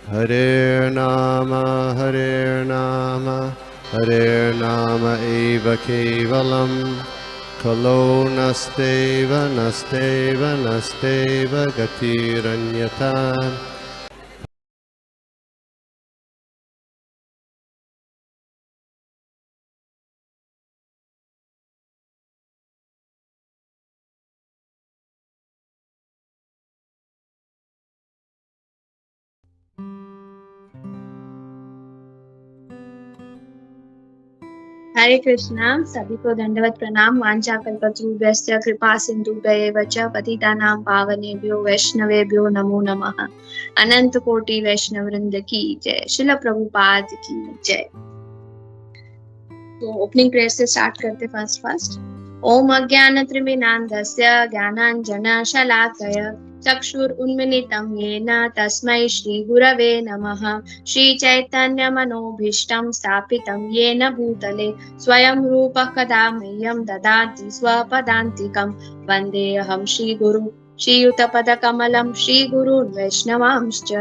Hare Nama, Hare Nama eva kevalam, Kalo nasteva, nasteva, nasteva gatiranyata. हरे कृष्णा। सभी को दंडवत प्रणाम। वाञ्छाकल्पतरुभ्यश्च कृपा सिन्धुभ्येव च पतितानां पावनेभ्यो वैष्णवेभ्यो नमो नमः। अनंत कोटि वैष्णव वृंद की जय। शिल प्रभुपाद की जय। तो ओपनिंग प्रेयर से स्टार्ट करते फास्ट। ओम अज्ञानत्रिमिनान्धस्य ज्ञानाञ्जनशलाकय चक्षुरुन्मिलितं येन तस्मै श्रीगुरवे नमः। श्रीचैतन्यमनोभीष्टं स्थापितं येन भूतले स्वयं रूपः कदा मह्यं ददाति स्वपदान्तिकं। वन्देऽहं श्रीगुरु श्रीयुतपदकमलं श्रीगुरुन् वैष्णवांश्च।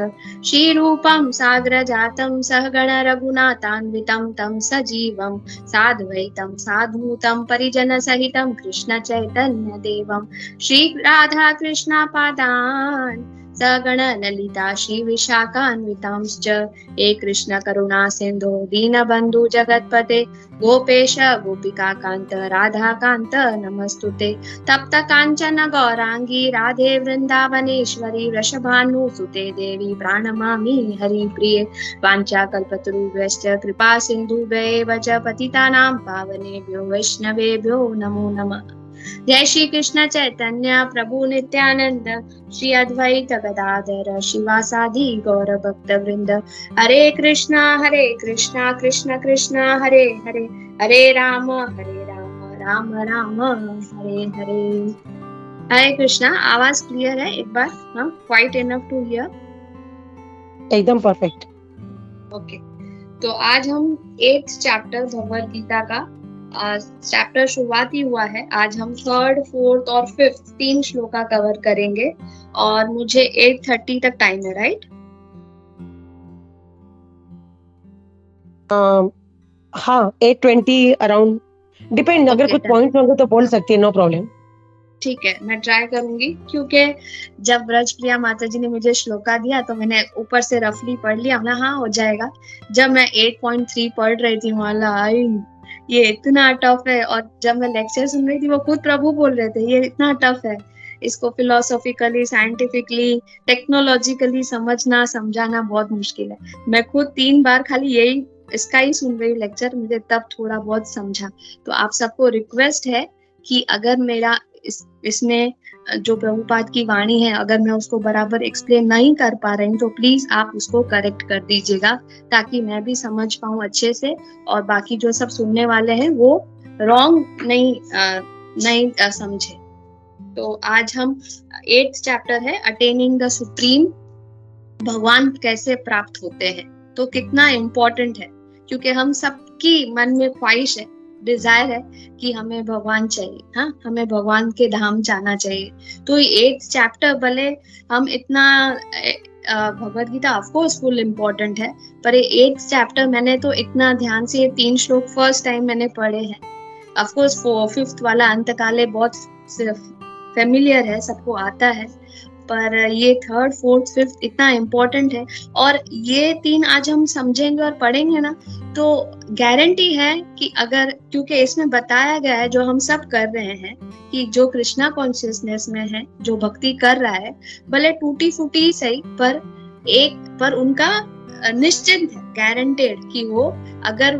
श्रीरूपं साग्रजातं सहगण रघुनाथान्वितं तं सजीवं साद्वैतं साधूतं परिजनसहितं कृष्ण चैतन्य देवं श्री राधा कृष्ण पादान् सगण ललिता श्री विशाखान्वितांश्च। हे कृष्ण करुणा सिंधु दीनबंधु जगत्पते गोपेश गोपिका कांत राधा कांत नमस्तुते। तप्त कांचन गौरांगी राधे वृंदावनेश्वरी वृषभानुसुते देवी प्रणमामि हरिप्रिये। वाञ्छाकल्पतरुभ्यश्च कृपा सिन्धुभ्येव च पतितानां पावनेभ्यो वैष्णवेभ्यो नमो नमः। जय श्री कृष्ण चैतन्य प्रभु नित्यानंद श्री अद्वैत गदाधर शिवासादि गौर भक्त वृंद। हरे कृष्णा कृष्ण कृष्ण हरे हरे, हरे राम राम राम हरे हरे। हरे कृष्णा। आवाज क्लियर है एक बार? हाँ, क्वाइट इनफ टू हियर? एकदम परफेक्ट। ओके। तो आज हम 8th चैप्टर भगवद गीता का चैप्टर शुरुआत ही हुआ है। आज हम 3rd, 4th और 5th 3 श्लोका कवर करेंगे और मुझे 8:30 तक टाइम है, राइट? हाँ, 8:20 अराउंड डिपेंड। अगर कुछ पॉइंट्स होंगे तो बोल सकती है, नो प्रॉब्लम। ठीक है, मैं ट्राई करूंगी क्योंकि जब ब्रजप्रिया माता जी ने मुझे श्लोका दिया तो मैंने ऊपर से रफली पढ़ लिया ना, हाँ हो जाएगा। जब मैं 8.3 पढ़ रही थी वाला ये इतना टफ है, और जब मैं लेक्चर सुन रही थी वो खुद प्रभु बोल रहे थे ये इतना टफ है, इसको फिलोसॉफिकली साइंटिफिकली टेक्नोलॉजिकली समझना समझाना बहुत मुश्किल है। मैं खुद 3 बार खाली यही इसका ही सुन रही लेक्चर, मुझे तब थोड़ा बहुत समझा। तो आप सबको रिक्वेस्ट है कि अगर मेरा इसमें जो प्रभुपाद की वाणी है अगर मैं उसको बराबर एक्सप्लेन नहीं कर पा रही हूँ तो प्लीज आप उसको करेक्ट कर दीजिएगा ताकि मैं भी समझ पाऊँ अच्छे से और बाकी जो सब सुनने वाले हैं वो रॉन्ग नहीं समझे। तो आज हम 8th चैप्टर है अटेनिंग द सुप्रीम, भगवान कैसे प्राप्त होते हैं। तो कितना इम्पोर्टेंट है क्योंकि हम सबकी मन में ख्वाहिश है, डिजायर है कि हमें भगवान चाहिए, हाँ हमें भगवान के धाम जाना चाहिए। तो 8th चैप्टर भले हम इतना Bhagavad Gita of course full important है, पर 8th चैप्टर मैंने तो इतना ध्यान से 3 श्लोक फर्स्ट टाइम मैंने पढ़े हैं। ऑफकोर्स 5th वाला अंतकाले बहुत फेमिलियर है, सबको आता है, पर ये 3rd, 4th, 5th इतना इम्पोर्टेंट है। और ये 3 आज हम समझेंगे और पढ़ेंगे ना तो गारंटी है कि अगर, क्योंकि इसमें बताया गया है जो हम सब कर रहे हैं कि जो कृष्णा कॉन्शियसनेस में है जो भक्ति कर रहा है भले टूटी फूटी सही पर उनका निश्चित है, गारंटेड कि वो अगर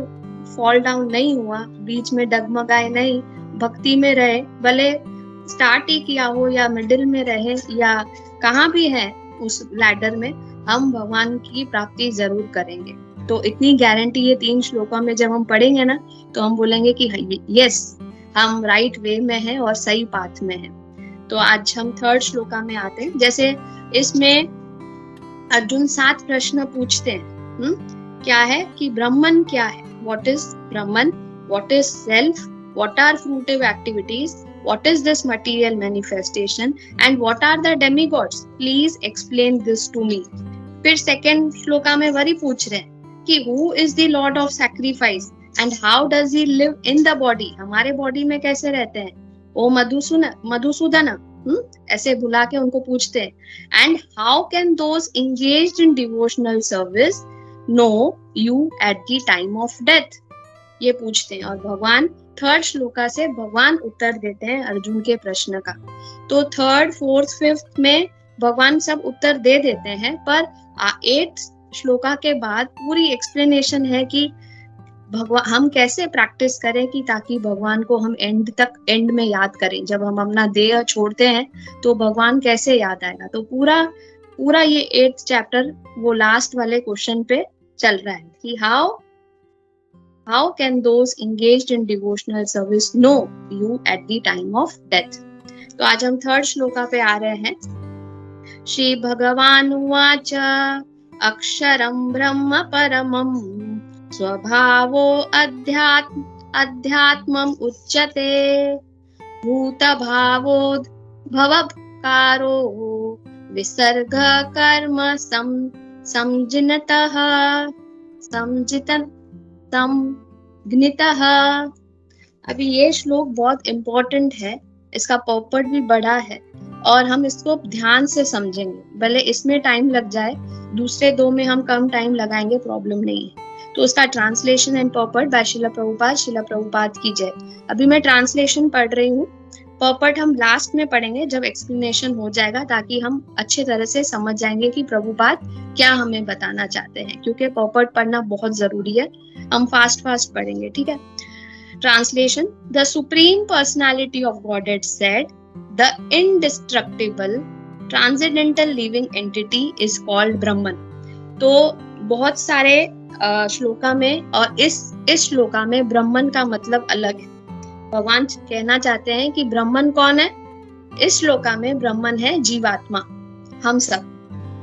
फॉल डाउन नहीं हुआ, बीच में डगमगाए नहीं, भक्ति में रहे, भले स्टार्ट ही किया हो या मिडिल में रहे या कहाँ भी है उस लैडर में, हम भगवान की प्राप्ति जरूर करेंगे। तो इतनी गारंटी ये 3 श्लोकों में जब हम पढ़ेंगे ना तो हम बोलेंगे कि यस हम राइट वे में हैं और सही पाथ में हैं। तो आज हम 3rd श्लोका में आते हैं। जैसे इसमें अर्जुन 7 प्रश्न पूछते हैं। क्या है कि ब्रह्मन क्या है, what is Brahman, what is self, what are fruitive activities, what is this material manifestation and what are the demigods, please explain this to me। फिर सेकेंड श्लोका में वही पूछ रहे हैं कि who is the lord of sacrifice and how does he live in the body, हमारे body में कैसे रहते हैं ओ मधुसूदन, ऐसे बुला के उनको पूछते हैं। And how can those engaged in devotional service know you at the time of death, ये पूछते हैं। और भगवान थर्ड श्लोका से भगवान उत्तर देते हैं अर्जुन के प्रश्न का। तो थर्ड, फोर्थ, फिफ्थ में भगवान सब उत्तर दे देते हैं, पर 8 श्लोका के बाद पूरी एक्सप्लेनेशन है कि भगवान हम कैसे प्रैक्टिस करें कि ताकि भगवान को हम एंड में याद करें। जब हम अपना देह छोड़ते हैं तो भगवान कैसे याद आएगा। तो पूरा ये 8th चैप्टर वो लास्ट वाले क्वेश्चन पे चल रहा है कि how can those engaged in devotional service know you at the time of death. तो आज हम थर्ड श्लोका पे आ रहे हैं। श्री भगवान उवाच अक्षरं ब्रह्म परमं स्वभावो अध्यात्मम् उच्यते भूतभावो भवकारो विसर्ग कर्म संज्ञितः। अभी ये श्लोक बहुत इम्पोर्टेंट है, इसका पॉपर्ट भी बड़ा है और हम इसको ध्यान से समझेंगे। भले इसमें टाइम लग जाए, दूसरे 2 में हम कम टाइम लगाएंगे, प्रॉब्लम नहीं है। तो उसका ट्रांसलेशन एंड पॉपर्ट बाय शिला प्रभुपाद की जय। अभी मैं ट्रांसलेशन पढ़ रही हूँ, पॉपर्ट हम लास्ट में पढ़ेंगे जब एक्सप्लेनेशन हो जाएगा, ताकि हम अच्छे तरह से समझ जाएंगे कि प्रभुपाद क्या हमें बताना चाहते हैं, क्योंकि पॉपर्ट पढ़ना बहुत जरूरी है। हम फास्ट पढ़ेंगे, ठीक है। Translation. The supreme personality of Godhead said the indestructible transcendental living entity is called Brahman. तो बहुत सारे श्लोका में और इस श्लोका में ब्रह्मन का मतलब अलग है। भगवान कहना चाहते हैं कि ब्रह्मन कौन है। इस श्लोका में ब्रह्मन है जीवात्मा, हम सब,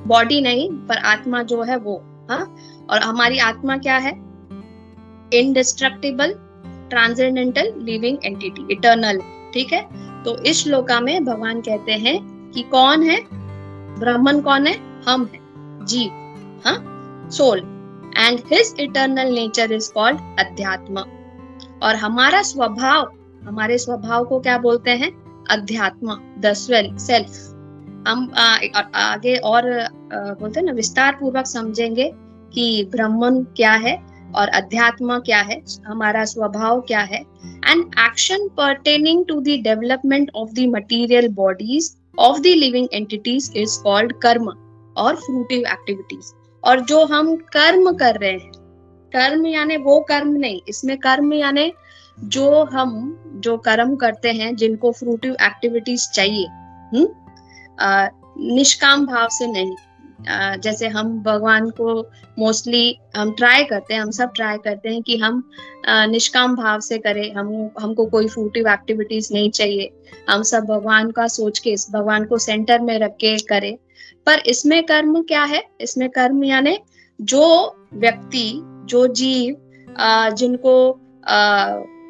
बॉडी नहीं पर आत्मा जो है वो। हाँ, और हमारी आत्मा क्या है, indestructible transcendental living entity, eternal, ठीक है। तो इस श्लोका में भगवान कहते हैं कि कौन है ब्रह्मन, कौन है, हम है, जीव, हाँ, soul, and his eternal nature is called अध्यात्म। और हमारा स्वभाव, हमारे स्वभाव को क्या बोलते हैं, अध्यात्म, द सेल्फ। हम आगे और बोलते हैं ना, विस्तार पूर्वक समझेंगे कि ब्रह्मन क्या है और अध्यात्म क्या है, हमारा स्वभाव क्या है। And action pertaining to the development of the material bodies of the living entities is called कर्म और फ्रूटिव एक्टिविटीज। और जो हम कर्म कर रहे हैं, कर्म यानी वो कर्म नहीं, इसमें कर्म यानी जो कर्म करते हैं, जिनको फ्रूटिव एक्टिविटीज चाहिए, निष्काम भाव से नहीं। जैसे हम भगवान को मोस्टली हम ट्राई करते हैं, हम सब ट्राई करते हैं कि हम निष्काम भाव से करें, हमको कोई फ्रूटिव एक्टिविटीज नहीं चाहिए, हम सब भगवान का सोच के, भगवान को सेंटर में रख के करें। पर इसमें कर्म क्या है, इसमें कर्म यानी जो व्यक्ति, जो जीव जिनको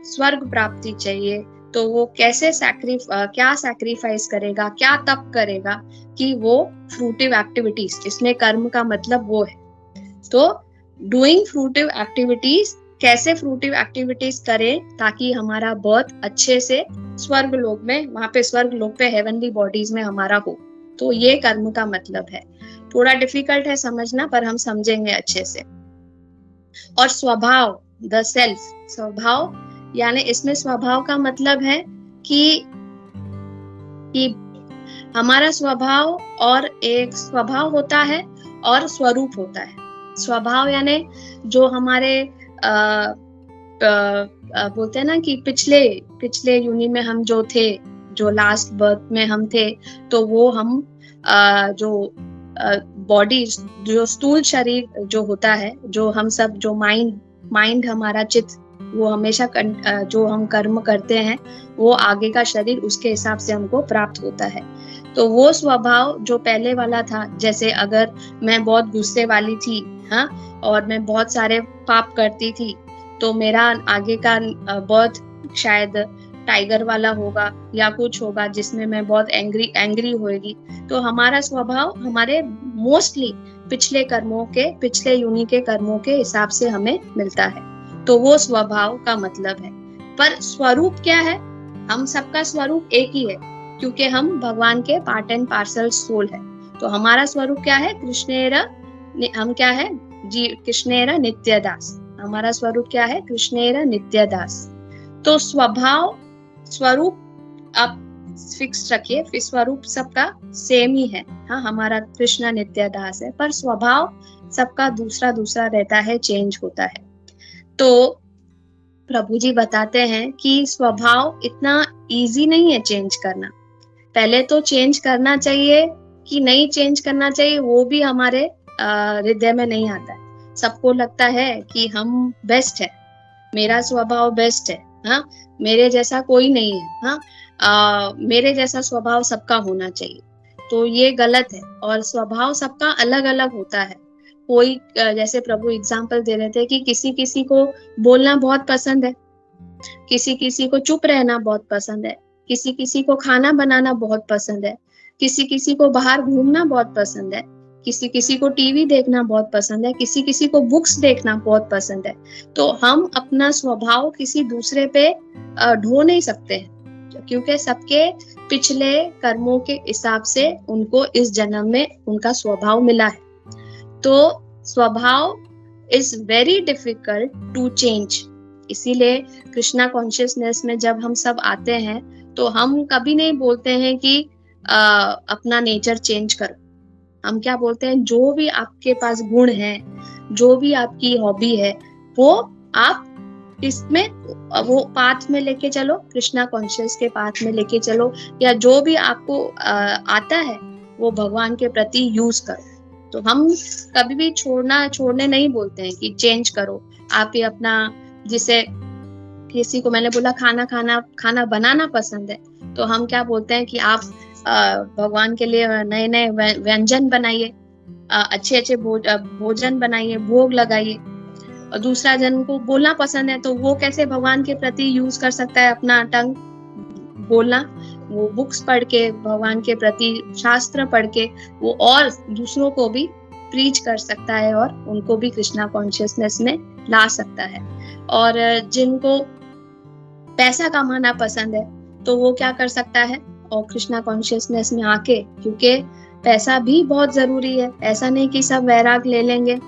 स्वर्ग प्राप्ति चाहिए, तो वो कैसे क्या सैक्रिफाइस करेगा, क्या तप करेगा कि वो फ्रूटिव एक्टिविटीज, इसमें कर्म का मतलब वो है। तो डूइंग फ्रूटिव एक्टिविटीज, कैसे फ्रूटिव एक्टिविटीज करें ताकि हमारा बर्थ अच्छे से स्वर्ग लोक में, वहां पे स्वर्ग लोक पे हेवनली बॉडीज में हमारा हो। तो ये कर्म का मतलब है। थोड़ा डिफिकल्ट है समझना, पर हम समझेंगे अच्छे से। और स्वभाव, द सेल्फ, स्वभाव यानी इसमें स्वभाव का मतलब है कि हमारा स्वभाव, और एक स्वभाव होता है और स्वरूप होता है। स्वभाव यानी जो हमारे बोलते हैं ना कि पिछले यूनि में हम जो थे, जो लास्ट बर्थ में हम थे, तो वो हम जो बॉडी, जो स्थूल शरीर जो होता है, जो हम सब, जो माइंड हमारा चित्त, वो हमेशा जो हम कर्म करते हैं वो आगे का शरीर उसके हिसाब से हमको प्राप्त होता है। तो वो स्वभाव जो पहले वाला था, जैसे अगर मैं बहुत गुस्से वाली थी, हाँ, और मैं बहुत सारे पाप करती थी, तो मेरा आगे का बर्थ शायद टाइगर वाला होगा या कुछ होगा जिसमें मैं बहुत एंग्री होगी। तो हमारा स्वभाव, हमारे मोस्टली पिछले योनि के कर्मों के हिसाब से हमें मिलता है। तो वो स्वभाव का मतलब है। पर स्वरूप क्या है? हम सबका स्वरूप एक ही है, क्योंकि हम भगवान के पार्ट एंड पार्सल सोल है। तो हमारा स्वरूप क्या है? हम क्या है? कृष्णेर नित्यदास। हमारा स्वरूप क्या है? कृष्णेर नित्यदास। तो स्वरूप आप फिक्स रखिए, स्वरूप सबका सेम ही है। हाँ, हमारा कृष्ण नित्यदास है, पर स्वभाव सबका दूसरा दूसरा रहता है, चेंज होता है। तो प्रभु जी बताते हैं कि स्वभाव इतना इजी नहीं है चेंज करना। पहले तो चेंज करना चाहिए कि नहीं चेंज करना चाहिए, वो भी हमारे हृदय में नहीं आता है। सबको लगता है कि हम बेस्ट है, मेरा स्वभाव बेस्ट है, हाँ, मेरे जैसा कोई नहीं है, हाँ, मेरे जैसा स्वभाव सबका होना चाहिए। तो ये गलत है, और स्वभाव सबका अलग अलग होता है। कोई जैसे प्रभु एग्जाम्पल दे रहे थे कि किसी किसी को बोलना बहुत पसंद है, किसी किसी को चुप रहना बहुत पसंद है, किसी किसी को खाना बनाना बहुत पसंद है, किसी किसी को बाहर घूमना बहुत पसंद है, किसी किसी को टीवी देखना बहुत पसंद है, किसी किसी को बुक्स देखना बहुत पसंद है। तो हम अपना स्वभाव किसी दूसरे पे ढो नहीं सकते हैं, क्योंकि सबके पिछले कर्मों के हिसाब से उनको इस जन्म में उनका स्वभाव मिला है। तो स्वभाव is very difficult to change. इसीलिए कृष्णा कॉन्शियसनेस में जब हम सब आते हैं तो हम कभी नहीं बोलते हैं कि अपना नेचर चेंज करो। हम क्या बोलते हैं? जो भी आपके पास गुण है, जो भी आपकी हॉबी है, वो आप इसमें वो पाथ में लेके चलो, कृष्णा कॉन्शियस के पाथ में लेके चलो, या जो भी आपको आता है वो भगवान के प्रति यूज करो। तो हम कभी भी छोड़ने नहीं बोलते हैं कि चेंज करो। आप ही अपना, जिसे किसी को मैंने बोला खाना बनाना पसंद है, तो हम क्या बोलते हैं कि आप भगवान के लिए नए नए व्यंजन बनाइए, अच्छे अच्छे भोजन बनाइए, भोग लगाइए। और दूसरा जन को बोलना पसंद है, तो वो कैसे भगवान के प्रति यूज कर सकता है अपना टंग बोलना? वो बुक्स पढ़ के, भगवान के प्रति शास्त्र पढ़ के वो और दूसरों को भी प्रीच कर सकता है और उनको भी कृष्णा कॉन्शियसनेस में ला सकता है। और जिनको पैसा कमाना पसंद है तो वो क्या कर सकता है? और कृष्णा कॉन्शियसनेस में आके, क्योंकि पैसा भी बहुत जरूरी है, ऐसा नहीं कि सब वैराग ले लेंगे,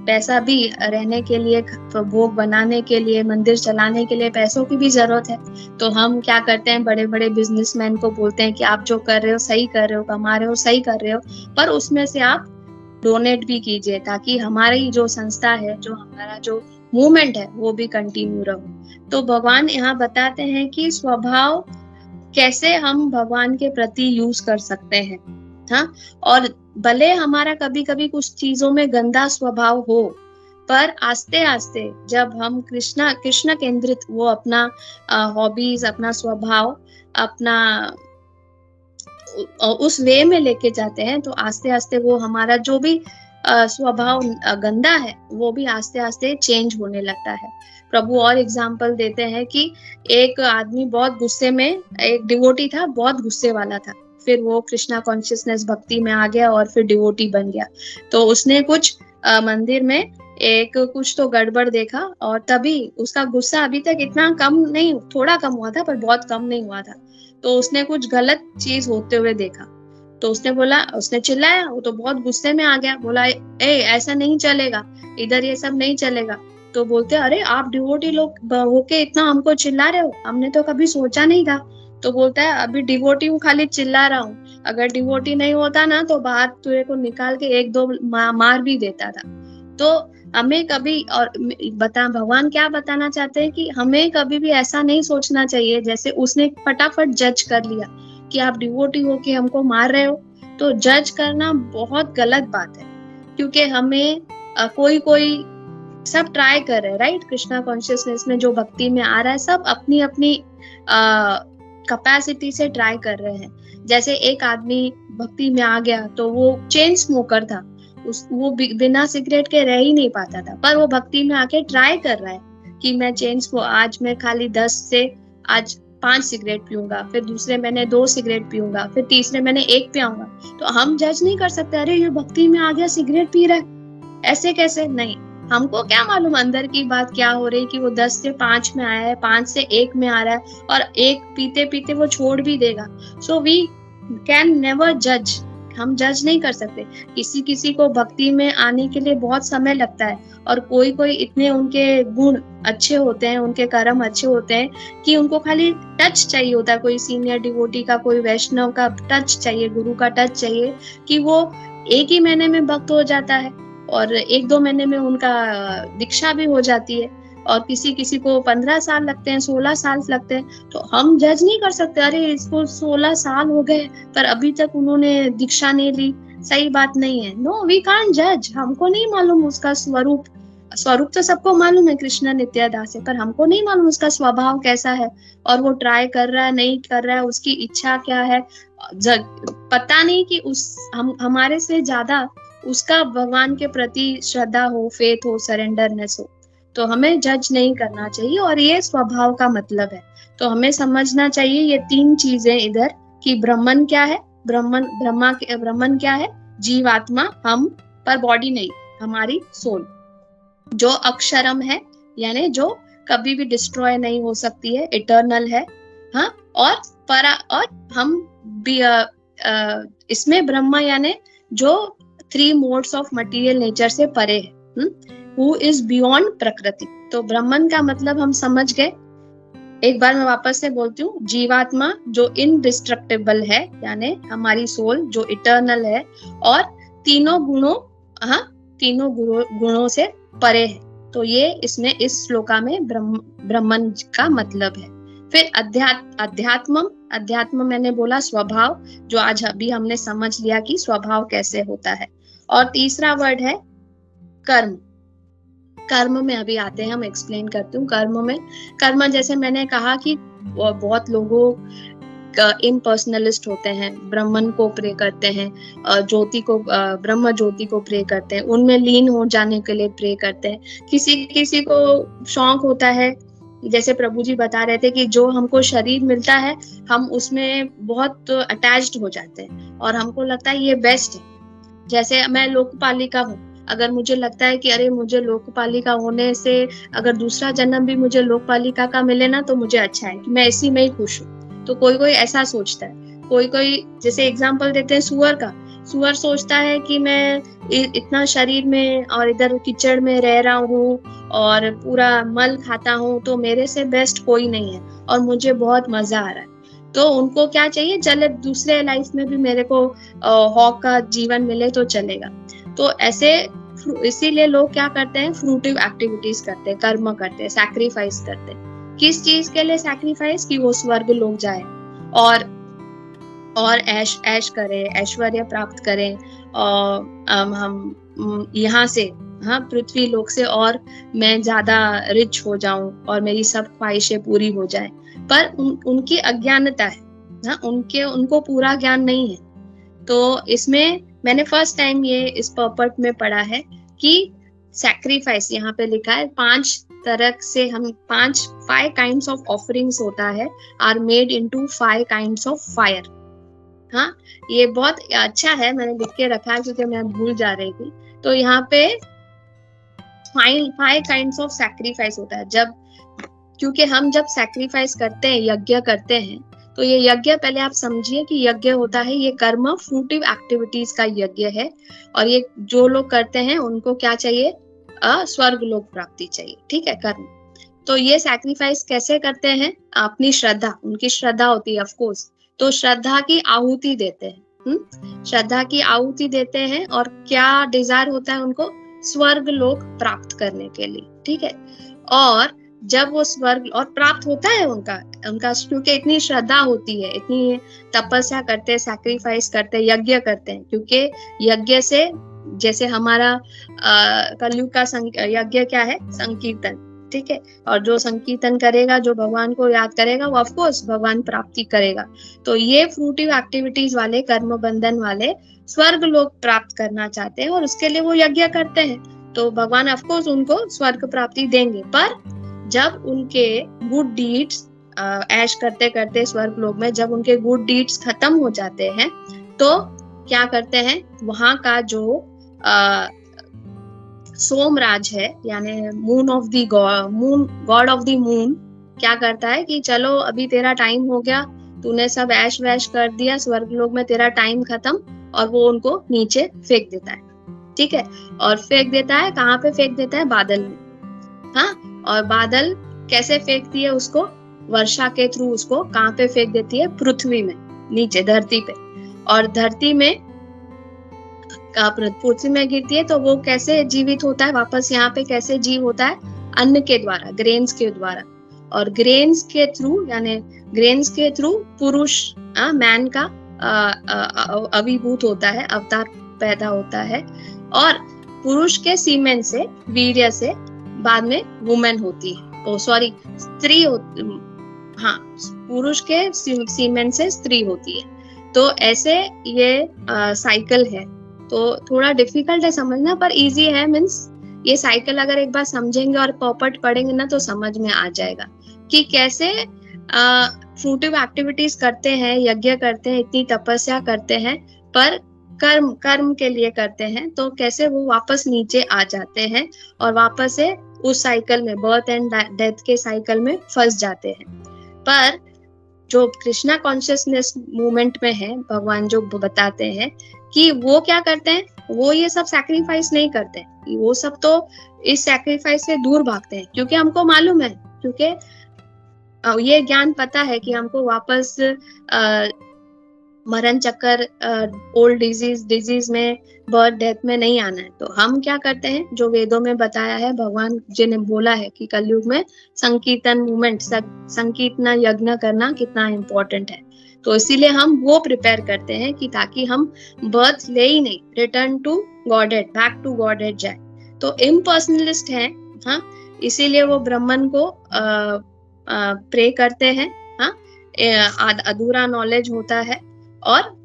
पैसा भी रहने के लिए, भोग बनाने के लिए, मंदिर चलाने के लिए पैसों की भी जरूरत है। तो हम क्या करते हैं? बड़े बड़े बिजनेसमैन को बोलते हैं कि आप जो कर रहे हो सही कर रहे हो, कमा रहे हो सही कर रहे हो, पर उसमें से आप डोनेट भी कीजिए, ताकि हमारी जो संस्था है, जो हमारा जो मूवमेंट है, वो भी कंटिन्यू रहो। तो भगवान यहाँ बताते हैं कि स्वभाव कैसे हम भगवान के प्रति यूज कर सकते हैं। हाँ, और भले हमारा कभी कभी कुछ चीजों में गंदा स्वभाव हो, पर आस्ते आस्ते जब हम कृष्ण केंद्रित वो अपना हॉबीज, अपना स्वभाव, अपना उस वे में लेके जाते हैं, तो आस्ते आस्ते वो हमारा जो भी स्वभाव गंदा है वो भी आस्ते आस्ते चेंज होने लगता है। प्रभु और एग्जाम्पल देते हैं कि एक आदमी बहुत गुस्से में, एक डिवोटी था, बहुत गुस्से वाला था, फिर वो कृष्णा कॉन्शियसनेस भक्ति में आ गया और फिर डिवोटी बन गया। तो उसने कुछ मंदिर में एक कुछ तो गड़बड़ देखा, और तभी उसका गुस्सा अभी तक इतना कम नहीं, थोड़ा कम हुआ था पर बहुत कम नहीं हुआ था। तो उसने कुछ गलत चीज होते हुए देखा, तो उसने बोला, उसने चिल्लाया, वो तो बहुत गुस्से में आ गया, बोला ऐसा नहीं चलेगा, इधर ये सब नहीं चलेगा। तो बोलते, अरे आप डिवोटी लोग होके इतना हमको चिल्ला रहे हो, हमने तो कभी सोचा नहीं था। तो बोलता है, अभी डिवोटी हूँ, खाली चिल्ला रहा हूँ, अगर डिवोटी नहीं होता ना तो बाहर तुझे को निकाल के एक दो मार भी देता था। तो हमें कभी, और भगवान क्या बताना चाहते हैं कि हमें कभी भी ऐसा नहीं सोचना चाहिए, जैसे उसने फटाफट जज कर लिया कि आप डिवोटी हो कि हमको मार रहे हो। तो जज करना बहुत गलत बात है, क्योंकि हमें कोई सब ट्राई कर रहे हैं, राइट? कृष्णा कॉन्शियसनेस में जो भक्ति में आ रहा है, सब अपनी अपनी कैपेसिटी से ट्राई कर रहे हैं। जैसे एक आदमी भक्ति में आ गया तो वो चेन स्मोकर था, वो बिना सिगरेट के रह ही नहीं पाता था, पर वो भक्ति में आके ट्राई कर रहा है कि मैं आज मैं खाली 10 से आज 5 सिगरेट पीऊंगा, फिर दूसरे महीने 2 सिगरेट पीऊंगा, फिर तीसरे महीने 1 पियाऊंगा। तो हम जज नहीं कर सकते, अरे ये भक्ति में आ गया सिगरेट पी रहा है, ऐसे कैसे? नहीं, हमको क्या मालूम अंदर की बात क्या हो रही कि वो 10 से 5 में आया है, 5 से 1 में आ रहा है, और 1 पीते पीते वो छोड़ भी देगा। सो वी कैन नेवर जज, हम जज नहीं कर सकते। किसी किसी को भक्ति में आने के लिए बहुत समय लगता है, और कोई कोई इतने उनके गुण अच्छे होते हैं, उनके कर्म अच्छे होते हैं कि उनको खाली टच चाहिए होता है, कोई सीनियर डिवोटी का, कोई वैष्णव का टच चाहिए, गुरु का टच चाहिए, कि वो 1 ही महीने में भक्त हो जाता है और 1-2 महीने में उनका दीक्षा भी हो जाती है। और किसी किसी को 15 साल लगते हैं, 16 साल लगते हैं। तो हम जज नहीं कर सकते, अरे इसको 16 साल हो गए पर अभी तक उन्होंने दीक्षा नहीं ली, सही बात नहीं है। नो, वी कांट जज, हमको नहीं मालूम उसका स्वरूप। स्वरूप तो सबको मालूम है कृष्ण नित्यादास है, पर हमको नहीं मालूम उसका स्वभाव कैसा है, और वो ट्राई कर रहा है नहीं कर रहा है, उसकी इच्छा क्या है, पता नहीं कि हमारे से ज्यादा उसका भगवान के प्रति श्रद्धा हो, फेथ हो, सरेंडरनेस हो। तो हमें जज नहीं करना चाहिए, और ये स्वभाव का मतलब है। तो हमें समझना चाहिए ये 3 चीजें इधर, कि ब्रह्मन क्या है, ब्रह्मन क्या है, जीवात्मा, हम, पर बॉडी नहीं, हमारी सोल जो अक्षरम है, यानी जो कभी भी डिस्ट्रॉय नहीं हो सकती है, इटर्नल है। हाँ, और हम भी इसमें ब्रह्मा यानी जो 3 मोड्स ऑफ मटेरियल नेचर से परे है, हु इज बियॉन्ड प्रकृति। तो ब्रह्मन का मतलब हम समझ गए। एक बार मैं वापस से बोलती हूँ, जीवात्मा जो इनडिस्ट्रक्टेबल है, यानी हमारी सोल जो इटर्नल है, और तीनों गुणों से परे है। तो ये इसमें इस श्लोका में ब्रह्मन का मतलब है। फिर अध्यात्म मैंने बोला स्वभाव, जो आज अभी हमने समझ लिया कि स्वभाव कैसे होता है। और तीसरा वर्ड है कर्म। कर्म में अभी आते हैं, हम एक्सप्लेन करती हूँ। कर्म जैसे मैंने कहा कि बहुत लोगों इम्पर्सनलिस्ट होते हैं, ब्रह्मन को प्रे करते हैं, ज्योति को, ब्रह्म ज्योति को प्रे करते हैं, उनमें लीन हो जाने के लिए प्रे करते हैं। किसी किसी को शौक होता है, जैसे प्रभु जी बता रहे थे कि जो हमको शरीर मिलता है हम उसमें बहुत अटैच्ड हो जाते हैं और हमको लगता है ये बेस्ट है। जैसे मैं लोकपालिका हूँ, अगर मुझे लगता है कि अरे मुझे लोकपालिका होने से अगर दूसरा जन्म भी मुझे लोकपालिका का मिले ना तो मुझे अच्छा है, कि मैं इसी में ही खुश हूँ। तो कोई कोई ऐसा सोचता है, कोई जैसे एग्जाम्पल देते हैं सुअर का। सुअर सोचता है कि मैं इतना शरीर में और इधर कीचड़ में रह रहा हूँ और पूरा मल खाता हूँ, तो मेरे से बेस्ट कोई नहीं है और मुझे बहुत मजा आ रहा है। तो उनको क्या चाहिए, चले दूसरे लाइफ में भी मेरे को हॉक का जीवन मिले तो चलेगा। तो ऐसे इसीलिए लोग क्या करते हैं, फ्रूटिव एक्टिविटीज करते हैं, कर्म करते हैं, सैक्रिफाइस करते हैं। किस चीज के लिए सैक्रिफाइस? कि वो स्वर्ग लोग जाए और ऐश करें, ऐश्वर्य प्राप्त करें, और हम यहाँ से, हाँ, पृथ्वी लोक से और मैं ज्यादा रिच हो जाऊं और मेरी सब ख्वाहिशें पूरी हो जाए। पर उनकी अज्ञानता है ना, उनको पूरा ज्ञान नहीं है। तो इसमें मैंने फर्स्ट टाइम ये इस पर्पट में पढ़ा है कि सैक्रिफाइस, यहाँ पे लिखा है 5 तरह से हम 5 काइंड्स ऑफ ऑफरिंग्स होता है, are made into 5 kinds of fire. हाँ, ये बहुत अच्छा है, मैंने लिख के रखा है क्योंकि मैं भूल जा रही थी। तो यहाँ पे 5 काइंड्स ऑफ सैक्रिफाइस होता है। क्योंकि हम जब सैक्रिफाइस करते हैं, यज्ञ करते हैं, तो ये यज्ञ पहले आप समझिए कि यज्ञ होता है, ये कर्म फ्रूटिव एक्टिविटीज का यज्ञ है। और ये जो लोग करते हैं उनको क्या चाहिए, स्वर्ग लोक प्राप्ति चाहिए, ठीक है, कर्म। तो ये सैक्रिफाइस कैसे करते हैं, अपनी श्रद्धा, उनकी श्रद्धा होती है ऑफकोर्स, तो श्रद्धा की आहुति देते हैं, श्रद्धा की आहुति देते हैं। और क्या डिजायर होता है उनको, स्वर्ग लोक प्राप्त करने के लिए, ठीक है। और जब वो स्वर्ग और प्राप्त होता है उनका क्योंकि इतनी श्रद्धा होती है, इतनी तपस्या करते हैं, सैक्रिफाइस करते हैं, यज्ञ करते हैं। क्योंकि यज्ञ से, जैसे हमारा कलयुग का यज्ञ क्या है, संकीर्तन, ठीक है। और जो संकीर्तन करेगा, जो भगवान को याद करेगा, वो ऑफ कोर्स भगवान प्राप्ति करेगा। तो ये फ्रूटिव एक्टिविटीज वाले, कर्म बंधन वाले स्वर्ग लोक प्राप्त करना चाहते हैं और उसके लिए वो यज्ञ करते हैं। तो भगवान ऑफ कोर्स उनको स्वर्ग प्राप्ति देंगे, पर जब उनके गुड डीड्स ऐश करते करते स्वर्ग लोक में जब उनके गुड डीड्स खत्म हो जाते हैं तो क्या करते हैं, वहां का जो सोमराज है यानी moon of the moon, God of the moon, क्या करता है कि चलो अभी तेरा टाइम हो गया, तूने सब ऐश वैश कर दिया, स्वर्ग लोक में तेरा टाइम खत्म, और वो उनको नीचे फेंक देता है। ठीक है, और फेंक देता है, कहाँ पे फेंक देता है? बादल में। हाँ, और बादल कैसे फेंकती है उसको? वर्षा के थ्रू उसको कहाँ पे फेंक देती है? पृथ्वी में, नीचे धरती पे। और धरती में पृथ्वी में गिरती है तो वो कैसे जीवित होता है वापस यहाँ पे? कैसे जीव होता है? अन्न के द्वारा, ग्रेन्स के द्वारा। और ग्रेन्स के थ्रू, यानी ग्रेन्स के थ्रू पुरुष, मैन का अभिभूत होता है, अवतार पैदा होता है। और पुरुष के सीमेन से, वीर्य से बाद में वुमेन होती है, ओ सॉरी स्त्री होती, हाँ, पुरुष के सीमेन से स्त्री होती है। तो ऐसे ये साइकिल है। तो थोड़ा डिफिकल्ट है समझना पर इजी है, मीन्स ये साइकिल अगर एक बार समझेंगे और पॉपट पढ़ेंगे ना तो समझ में आ जाएगा कि कैसे फ्रूटिव एक्टिविटीज करते हैं, यज्ञ करते हैं, इतनी तपस्या करते हैं, पर कर्म के लिए करते हैं, तो कैसे वो वापस नीचे आ जाते हैं और वापस से उस साइकिल में, बर्थ एंड डेथ के साइकिल में फंस जाते हैं। पर जो कृष्णा कॉन्शियसनेस मूवमेंट में है, भगवान जो बताते हैं कि वो क्या करते हैं, वो ये सब सैक्रिफाइस नहीं करते हैं, वो सब तो इस सैक्रिफाइस से दूर भागते हैं, क्योंकि हमको मालूम है, क्योंकि ये ज्ञान पता है कि हमको वापस मरण चक्कर, ओल्ड डिजीज में, बर्थ डेथ में नहीं आना है। तो हम क्या करते हैं, जो वेदों में बताया है, भगवान जी ने बोला है कि कलयुग में संकीर्तन मूवमेंट, संकीर्तन यज्ञ करना कितना इम्पोर्टेंट है। तो इसीलिए हम वो प्रिपेयर करते हैं कि ताकि हम बर्थ ले ही नहीं, return to godhead, back to godhead जाए। तो इम्पर्सनलिस्ट है, हाँ, इसीलिए वो ब्राह्मण को प्रे करते हैं, हाँ, अधूरा नॉलेज होता है। और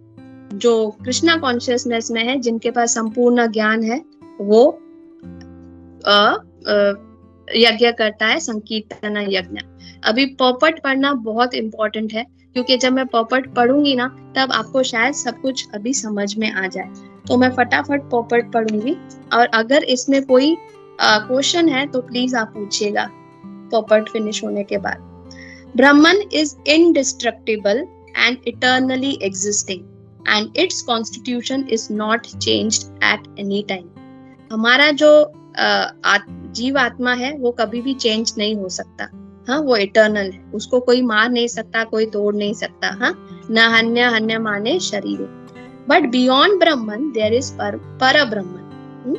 जो कृष्णा कॉन्शियसनेस में है, जिनके पास संपूर्ण ज्ञान है, वो यज्ञ करता है, संकीर्तन यज्ञ। अभी पॉपट पढ़ना बहुत इंपॉर्टेंट है, क्योंकि जब मैं पॉपट पढ़ूंगी ना तब आपको शायद सब कुछ अभी समझ में आ जाए। तो मैं फटाफट पॉपट पढ़ूंगी, और अगर इसमें कोई क्वेश्चन है तो प्लीज आप पूछिएगा पॉपट फिनिश होने के बाद। ब्राह्मण is indestructible and eternally existing and its constitution is not changed at any time। हमारा जो जीव आत्मा है वो कभी भी चेंज नहीं हो सकता, हाँ, वो इटर्नल है, उसको कोई मार नहीं सकता, कोई तोड़ नहीं सकता, हाँ, न हन्य माने शरीर। But beyond Brahman there is Para Brahman.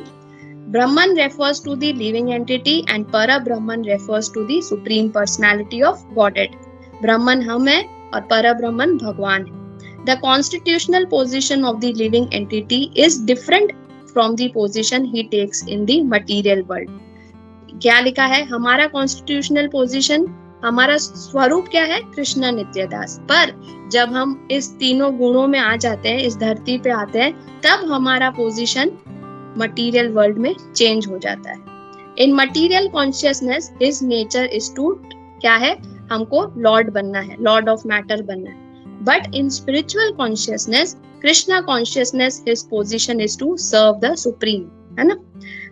Brahman refers to the living entity and para Brahman refers to the supreme personality of Godhead। ब्रह्मन हम है और पर ब्रह्मन भगवान है। The constitutional position of the living entity is different from the position he takes in the material world। क्या लिखा है? हमारा कॉन्स्टिट्यूशनल पोजीशन, हमारा स्वरूप क्या है? कृष्ण नित्यदास। पर जब हम इस तीनों गुणों में आ जाते हैं, इस धरती पे आते हैं, तब हमारा पोजीशन मटीरियल वर्ल्ड में चेंज हो जाता है। In material consciousness his nature is to, क्या है? हमको लॉर्ड बनना है, लॉर्ड ऑफ मैटर बनना है। But in spiritual consciousness, Krishna consciousness, his position is to serve the supreme, है ना।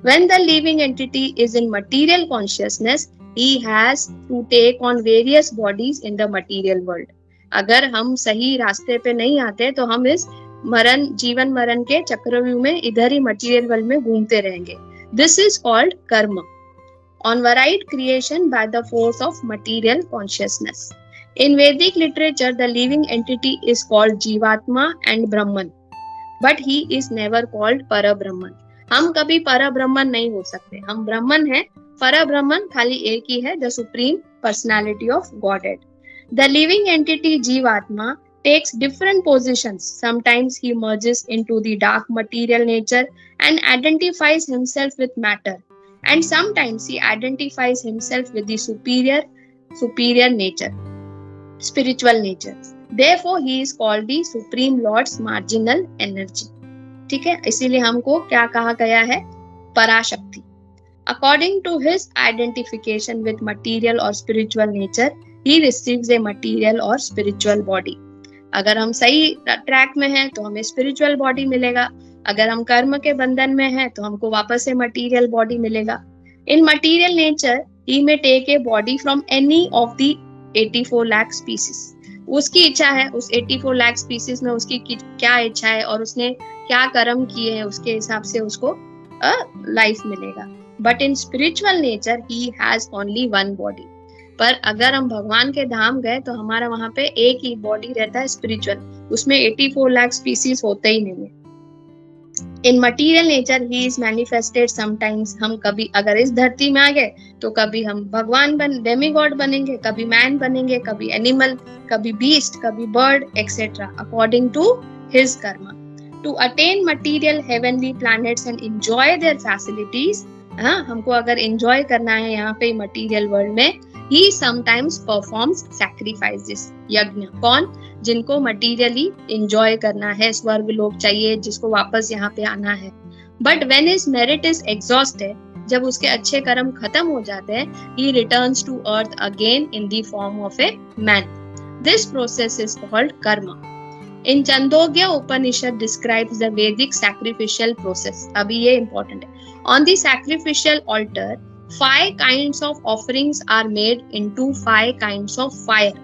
When the living entity is in material consciousness, he has to take on various bodies in the material world। अगर हम सही रास्ते पे नहीं आते तो हम इस जीवन मरण के चक्रव्यूह में इधर ही मटीरियल वर्ल्ड में घूमते रहेंगे। This is called karma on varied creation by the force of material consciousness। In Vedic literature, the living entity is called Jivatma and Brahman, but he is never called Parabrahman। हम कभी परब्रह्मन नहीं हो सकते, हम ब्रह्मन हैं, परब्रह्मन खाली एक ही है, the supreme personality of Godhead। The living entity Jivatma takes different positions। Sometimes he merges into the dark material nature and identifies himself with matter, and sometimes he identifies himself with the superior nature, spiritual nature। Therefore he is called the Supreme Lord's marginal energy। ठीक है, इसीलिए हमको क्या कहा गया है? पराशक्ति। According to his identification with material or spiritual nature, he receives a material or spiritual body. अगर हम सही ट्रैक में हैं तो हमें स्पिरिचुअल बॉडी मिलेगा, अगर हम कर्म के बंधन में हैं तो हमको वापस से मटीरियल बॉडी मिलेगा. In material nature he may take a body from any of the 84 lakh species. उसकी इच्छा है, उस 84 लाख स्पीसीज में उसकी क्या इच्छा है और उसने क्या कर्म किए हैं उसके हिसाब से उसको लाइफ मिलेगा. But in spiritual nature he has only one body. पर अगर हम भगवान के धाम गए तो हमारा वहां पे एक ही बॉडी रहता है स्पिरिचुअल, उसमें 84 लाख स्पीसीज होते ही नहीं है. इन मटीरियल नेचर ही इज मैनिफेस्टेड समटाइम्स. हम कभी अगर इस धरती में आ गए तो कभी हम भगवान डेमीगॉड बनेंगे, कभी मैन बनेंगे, कभी एनिमल, कभी बीस्ट, कभी bird etcetera according to his karma. To attain material heavenly planets and enjoy their facilities. हमको अगर एंजॉय करना है यहाँ पे मटीरियल वर्ल्ड में, he sometimes performs sacrifices. यज्ञ कौन? जिनको मटीरियली एंजॉय करना है, स्वर्ग लोग चाहिए, जिसको वापस यहाँ पे आना है. But when his merit is exhausted, जब उसके अच्छे कर्म खत्म हो जाते हैं, he returns to earth again in the form of a man. This process is called karma. In Chandogya Upanishad describes the Vedic sacrificial process. अभी ये important है. On the sacrificial altar, 5 kinds of offerings are made into 5 kinds of fire.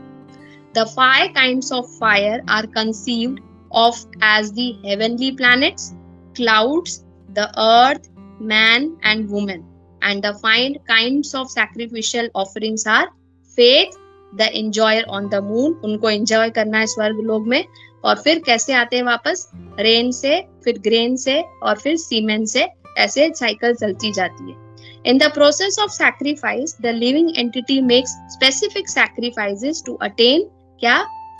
The 5 kinds of fire are conceived of as the heavenly planets, clouds, the earth, man and woman. And the 5 kinds of sacrificial offerings are faith, the enjoyer on the moon, उनको enjoy करना है स्वर्ग लोक में, और फिर कैसे आते हैं वापस? रेन से, फिर ग्रेन से, और फिर सीमेंट से, ऐसे साइकिल चलती जाती है. In the process of sacrifice, the living entity makes specific sacrifices to attain क्या?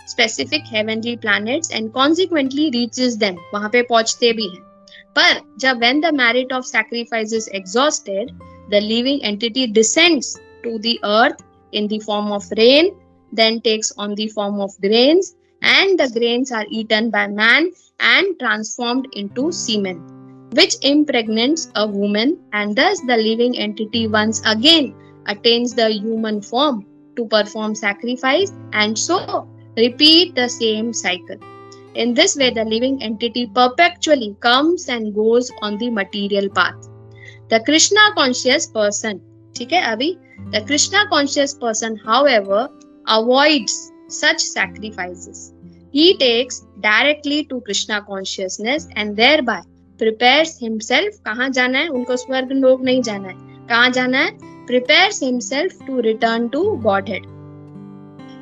Specific heavenly planets and consequently reaches them. वहाँ पे पहुँचते भी हैं. पर जब when the merit of sacrifice is exhausted, the living entity descends to the earth in the form of rain, then takes on the form of grains, and the grains are eaten by man and transformed into semen, which impregnates a woman, and thus the living entity once again attains the human form to perform sacrifice, and so repeat the same cycle. In this way, the living entity perpetually comes and goes on the material path. The Krishna conscious person, ठीक है अभी, the Krishna conscious person, however, avoids such sacrifices. He takes directly to Krishna consciousness and thereby prepares himself. कहाँ जाना है? उनको स्वर्ग लोक नहीं जाना है. कहाँ जाना है? Prepares himself to return to Godhead.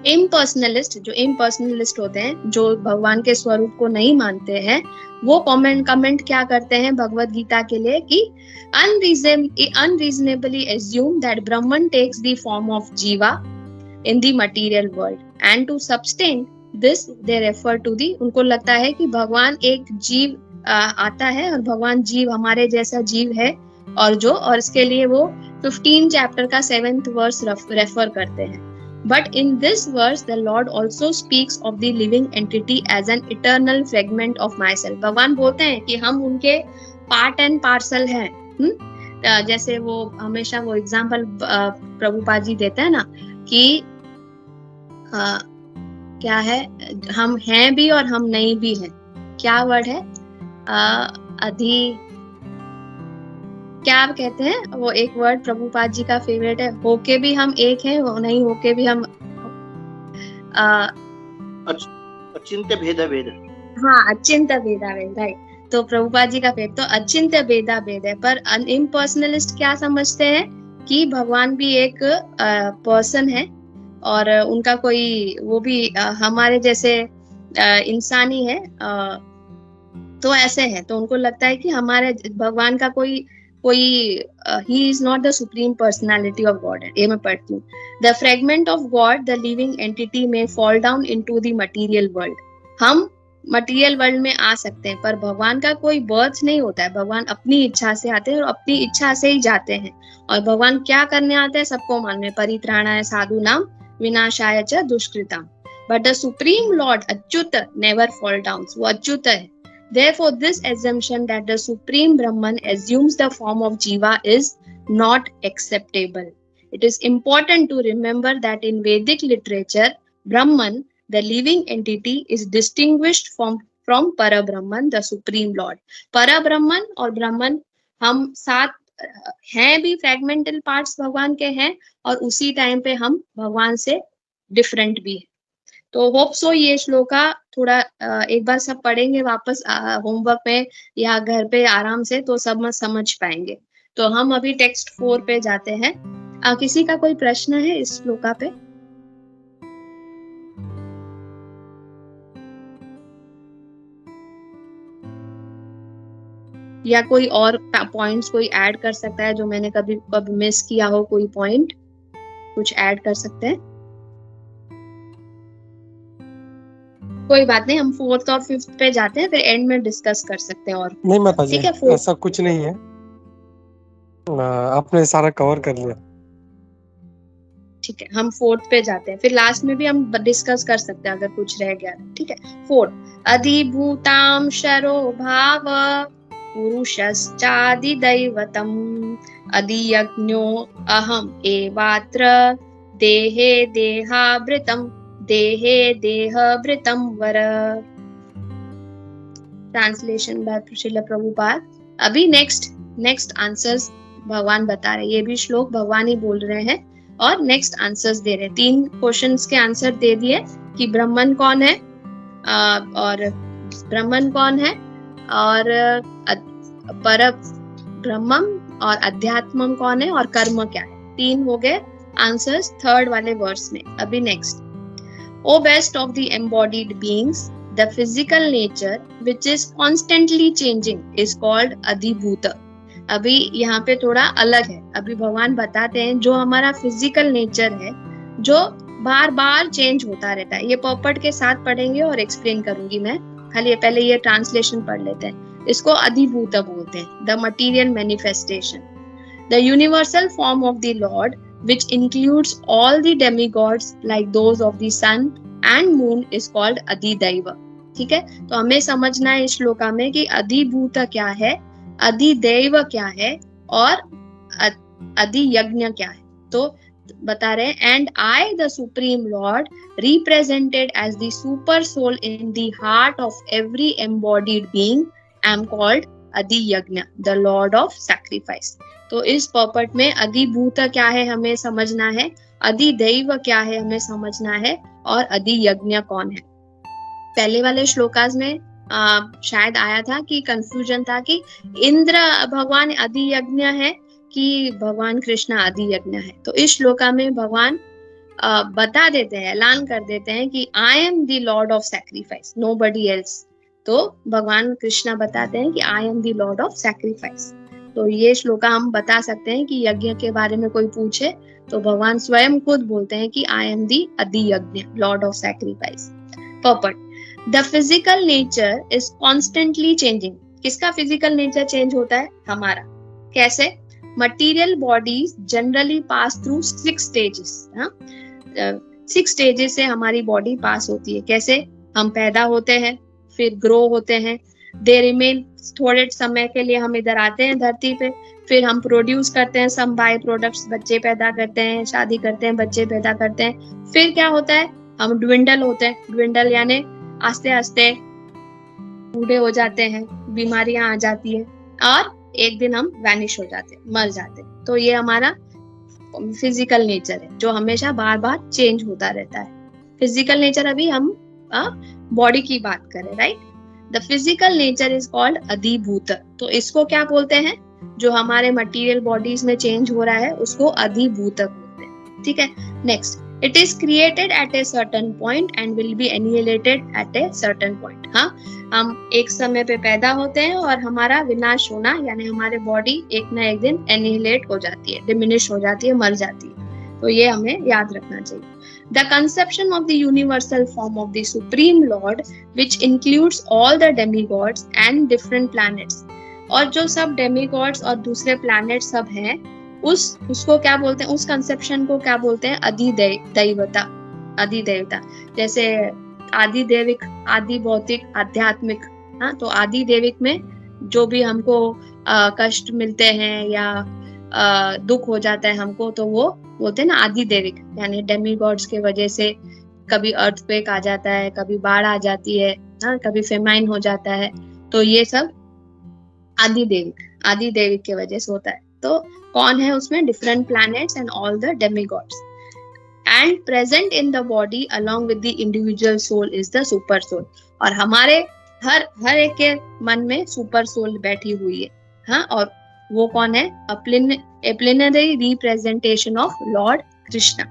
Impersonalist, जो impersonalist होते हैं, जो भगवान के स्वरूप को नहीं मानते हैं, वो कमेंट क्या करते हैं भगवत गीता के लिए कि unreasonably assume that Brahman takes the form of Jiva in the material world, and to sustain this they refer to the, उनको लगता है कि भगवान एक जीव आता है और भगवान जीव हमारे जैसा जीव है, और इसके लिए वो 15 चैप्टर का 7th वर्स रेफर करते हैं. But in this verse the lord also speaks of the living entity as an eternal fragment of my self. भगवान बोलते हैं कि हम उनके पार्ट एंड पार्सल हैं. जैसे वो हमेशा वो एग्जाम्पल प्रभुपाद जी देते हैं ना कि क्या है, हम हैं भी और हम नहीं भी हैं. क्या वर्ड है? क्या कहते हैं वो, एक वर्ड प्रभुपाद जी का फेवरेट है, होके भी हम एक हैं, नहीं होके भी हम अचिंत्य भेदा भेद. हाँ, अचिंत्य भेदा भेद, राइट. तो प्रभुपाद जी का फेवरेट तो अचिंत्य भेदा भेद है. पर इम्पर्सनलिस्ट क्या समझते हैं कि भगवान भी एक पर्सन है और उनका कोई वो भी हमारे जैसे इंसानी है. तो ऐसे है, तो उनको लगता है कि हमारे भगवान का कोई he is not the supreme personality of God. ये मैं पढ़ती हूँ. The fragment of God, the living entity may fall down into the material world. हम मटीरियल वर्ल्ड में आ सकते हैं, पर भगवान का कोई बर्थ नहीं होता है. भगवान अपनी इच्छा से आते हैं और अपनी इच्छा से ही जाते हैं. और भगवान क्या करने आते हैं सबको मालूम है. परित्राणाय साधूनां विनाशाय च दुष्कृतां. But the supreme Lord Achyut never fall down. वो अच्युत है. Therefore, this assumption that the Supreme Brahman assumes the form of Jiva is not acceptable. It is important to remember that in Vedic literature, Brahman, the living entity, is distinguished from Parabrahman, the Supreme Lord. Parabrahman और ब्रह्मन हम साथ हैं भी, fragmental parts भगवान के हैं, और उसी टाइम पे हम भगवान से डिफरेंट भी है। तो होप सो ये श्लोका थोड़ा एक बार सब पढ़ेंगे वापस होमवर्क में या घर पे आराम से, तो सब समझ पाएंगे। तो हम अभी टेक्स्ट 4 पे जाते हैं। किसी का कोई प्रश्न है इस श्लोका पे? या कोई और पॉइंट्स कोई ऐड कर सकता है जो मैंने कभी मिस किया हो, कोई पॉइंट कुछ ऐड कर सकते हैं? कोई बात नहीं, हम 4th और 5th पे जाते हैं, फिर एंड में डिस्कस कर सकते हैं। और नहीं माता जी, ठीक है, ऐसा कुछ नहीं है, आपने सारा कवर कर लिया। ठीक है, हम 4th पे जाते हैं, फिर लास्ट में भी हम डिस्कस कर सकते हैं अगर कुछ रह गया। ठीक है, 4 अधिभूतां शरो भाव पुरुषश्चादिदैवतम् अधियज्ञो अहम् एवात्र देहे देहावृतम् देहे देहवृतम् वर। Translation by Srila Prabhupada. अभी नेक्स्ट आंसर्स भगवान बता रहे हैं, ये भी श्लोक भगवान ही बोल रहे हैं और नेक्स्ट आंसर्स दे रहे हैं। 3 क्वेश्चंस के आंसर दे दिए कि ब्रह्मन कौन है, और ब्रह्मन कौन है, और पर ब्रह्मम और अध्यात्मम कौन है, और कर्म क्या है। 3 हो गए आंसर्स 3rd वाले वर्स में। अभी next, O best of the embodied beings, the physical nature which is constantly changing is called adhibhuta। अभी यहाँ पे थोड़ा अलग है, अभी भगवान बताते हैं जो हमारा फिजिकल नेचर है जो बार बार चेंज होता रहता है। ये पॉपट के साथ पढ़ेंगे और एक्सप्लेन करूंगी मैं, खाली पहले ये ट्रांसलेशन पढ़ लेते हैं। इसको अधिभूत बोलते हैं, the material manifestation, the universal form of the Lord which includes all the demigods like those of the sun and moon is called Adidaiva। ठीक है, तो हमें समझना है इस श्लोका में कि अधिभूत क्या है, अधिदैव क्या है, और अधियज्ञ क्या है। तो बता रहे हैं, and I the supreme lord represented as the super soul in the heart of every embodied being am called adhiyajna, the lord of sacrifice. तो इस पॉपट में अधिभूत क्या है हमें समझना है, अधिदैव क्या है हमें समझना है, और अधियज्ञ कौन है। पहले वाले श्लोकास में शायद आया था कि कंफ्यूजन था कि इंद्र भगवान अधियज्ञ है कि भगवान कृष्ण अधियज्ञ है। तो इस श्लोका में भगवान बता देते हैं, ऐलान कर देते हैं कि I am the lord of sacrifice, nobody else. तो भगवान कृष्ण बताते हैं कि I am the lord of sacrifice. तो ये श्लोका हम बता सकते हैं कि यज्ञ के बारे में कोई पूछे तो भगवान स्वयं खुद बोलते हैं कि I am the adhiyajna, lord of sacrifice. Purport, the physical nature is constantly changing. किसका फिजिकल नेचर चेंज होता है? हमारा। कैसे? Material bodies generally pass through 6 stages. 6 stages से हमारी बॉडी पास होती है। कैसे? हम पैदा होते हैं, फिर ग्रो होते हैं, दे रिमेन, थोड़े समय के लिए हम इधर आते हैं धरती पे, फिर हम प्रोड्यूस करते हैं सम बाय प्रोडक्ट्स, बच्चे पैदा करते हैं, शादी करते हैं, बच्चे पैदा करते हैं। फिर क्या होता है? हम ड्विंडल होते हैं। ड्विंडल यानी आस्ते आस्ते बूढ़े हो जाते हैं, बीमारियां आ जाती है, और एक दिन हम वैनिश हो जाते हैं, मर जाते हैं। तो ये हमारा फिजिकल नेचर है जो हमेशा बार बार चेंज होता रहता है। फिजिकल नेचर, अभी हम बॉडी की बात करें, right. The physical nature is called adhibhuta. तो इसको क्या बोलते हैं? जो हमारे मटेरियल बॉडीज में चेंज हो रहा है उसको अधिभूत बोलते हैं। ठीक है, next, it is created at a certain point and will be annihilated at a certain point. हाँ, हम एक समय पे पैदा होते हैं और हमारा विनाश होना यानी हमारे बॉडी एक ना एक दिन एनिहिलेट हो जाती है, डिमिनिश हो जाती है, मर जाती है। तो ये हमें याद रखना चाहिए। The conception of the universal form of the Supreme Lord, which includes all the demigods and different planets, और जो सब demigods और दूसरे planets सब हैं, उसको क्या बोलते हैं? उस conception को क्या बोलते हैं? अधिदैवता। अधिदैवता जैसे आदिदेविक, आदि भौतिक, आध्यात्मिक। हाँ, तो आदिदेविक में जो भी हमको कष्ट मिलते हैं या दुख हो जाता है हमको, तो वो बोलते हैं ना आदि देविक, यानी डेमी गॉड्स के वजह से कभी अर्थक्वेक आ जाता है, कभी बाढ़ आ जाती है, कभी फेमाइन हो जाता है, तो ये सब आदि देविक के वजह से होता है। तो कौन है उसमें? Different planets and all the demigods. And present in the body along with the individual soul is the super soul. और हमारे हर एक के मन में सुपर सोल बैठी हुई है, हाँ, और वो कौन है? a plenary representation of Lord Krishna,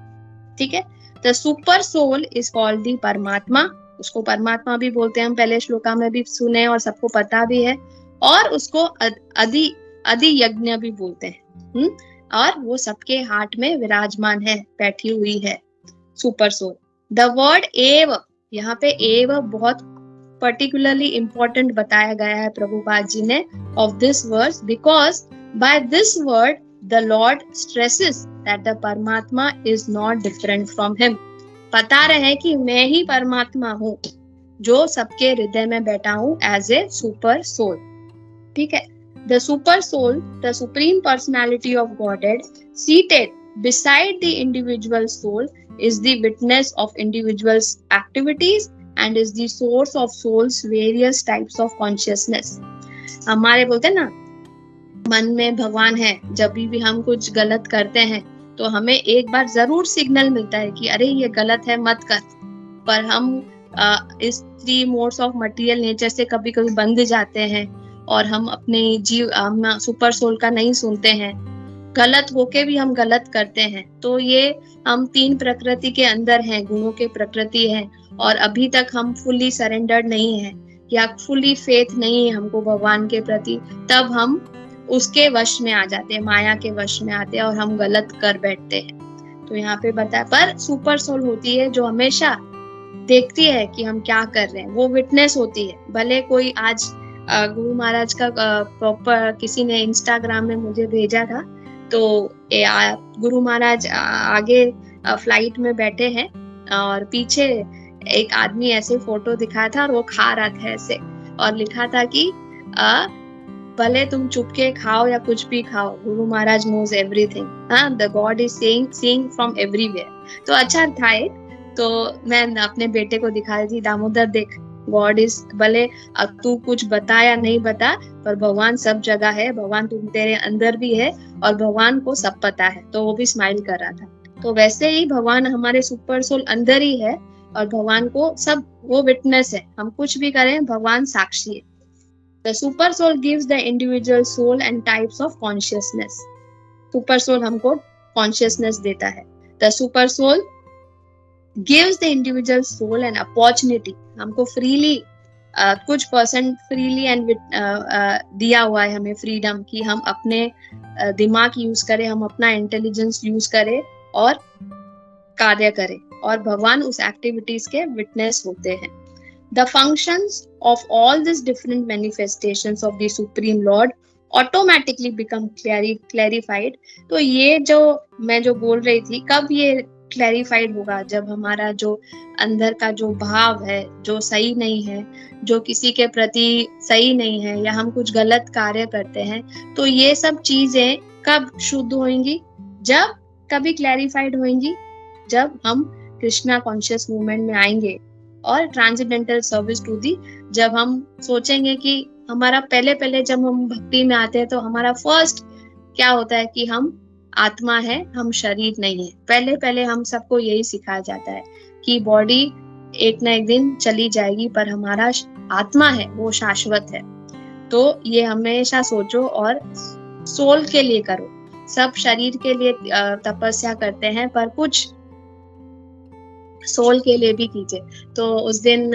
ठीक है। The super soul is called the परमात्मा, उसको परमात्मा भी बोलते हैं, हम पहले श्लोका में भी सुने और सबको पता भी है, और उसको अधि यज्ञ भी बोलते हैं, और वो सबके हार्ट में विराजमान है, बैठी हुई है सुपर सोल। द वर्ड एव, यहाँ पे एव बहुत पर्टिकुलरली इंपॉर्टेंट बताया गया है प्रभुपाद जी ने of this verse, because by this word the lord stresses that the Paramatma is not different from him. बता रहे हैं कि मैं ही परमात्मा हूँ जो सबके हृदय में बैठा हूँ एज ए सुपर सोल, ठीक है। The super soul, the supreme personality of godhead seated beside the individual soul is the witness of individuals' activities and is the source of soul's various types of consciousness। हमारे बोलते हैं ना मन में भगवान है, जब भी हम कुछ गलत करते हैं तो हमें एक बार जरूर सिग्नल मिलता है कि अरे ये गलत है, मत कर, पर हम इस 3 मोड्स ऑफ मटेरियल नेचर से कभी कभी बंध जाते हैं और हम अपने सुपर सोल का नहीं सुनते हैं, गलत होके भी हम गलत करते हैं। तो ये हम 3 प्रकृति के अंदर हैं, गुणों के प्रकृति है, और अभी तक हम फुल्ली सरेंडर्ड नहीं है या फुल्ली फेथ नहीं है हमको भगवान के प्रति, तब हम उसके वश में आ जाते हैं, माया के वश में आते हैं और हम गलत कर बैठते हैं। तो यहाँ पे बताया, पर सुपर सोल होती है जो हमेशा देखती है कि हम क्या कर रहे हैं, वो विटनेस होती है। भले कोई आज गुरु महाराज का प्रॉपर किसी ने इंस्टाग्राम में मुझे भेजा था, तो गुरु महाराज आगे फ्लाइट में बैठे हैं और पीछे एक आदमी ऐसे फोटो दिखाया था और वो खा रहा था ऐसे, और लिखा था कि भले तुम चुपके खाओ या कुछ भी खाओ, गुरु महाराज नोज एवरीथिंग, हाँ, the God is seeing from everywhere. तो अच्छा था एक, तो मैं अपने बेटे को दिखा रही थी, दामोदर देख, गॉड इज, भले तू कुछ बता या नहीं बता, पर भगवान सब जगह है, भगवान तुम तेरे अंदर भी है और भगवान को सब पता है। तो वो भी स्माइल कर रहा था। तो वैसे ही भगवान हमारे सुपर सोल अंदर ही है और भगवान को सब, वो विटनेस है, हम कुछ भी करें भगवान साक्षी है। The super soul gives the individual soul and types of consciousness। Super soul हमको consciousness देता है। The super soul gives the individual soul an opportunity। हमको freely कुछ परसेंट फ्रीली एंड दिया हुआ है हमें फ्रीडम कि हम अपने दिमाग यूज करें, हम अपना इंटेलिजेंस यूज करें और कार्य करें, और भगवान उस एक्टिविटीज के विटनेस होते हैं। The functions of all these different manifestations of the Supreme Lord automatically become clarified। तो ये जो मैं जो बोल रही थी, कब ये क्लैरिफाइड होगा? जब हमारा जो अंदर का जो भाव है, जो सही नहीं है, जो किसी के प्रति सही नहीं है, या हम कुछ गलत कार्य करते हैं, तो ये सब चीजें कब शुद्ध होंगी? जब कभी क्लैरिफाइड होंगी, जब हम कृष्णा कॉन्शियस मूवमेंट में आएंगे और ट्रांसेंडेंटल सर्विस टू दी, जब हम सोचेंगे कि हमारा पहले जब हम भक्ति में आते हैं तो हमारा फर्स्ट क्या होता है कि हम आत्मा है, हम शरीर नहीं है। पहले हम सबको यही सिखाया जाता है कि बॉडी एक ना एक दिन चली जाएगी, पर हमारा आत्मा है वो शाश्वत है। तो ये हमेशा सोचो और सोल के लिए करो। सब शरीर के लिए तपस्या करते हैं, पर कुछ सोल के लिए भी कीजिए। तो उस दिन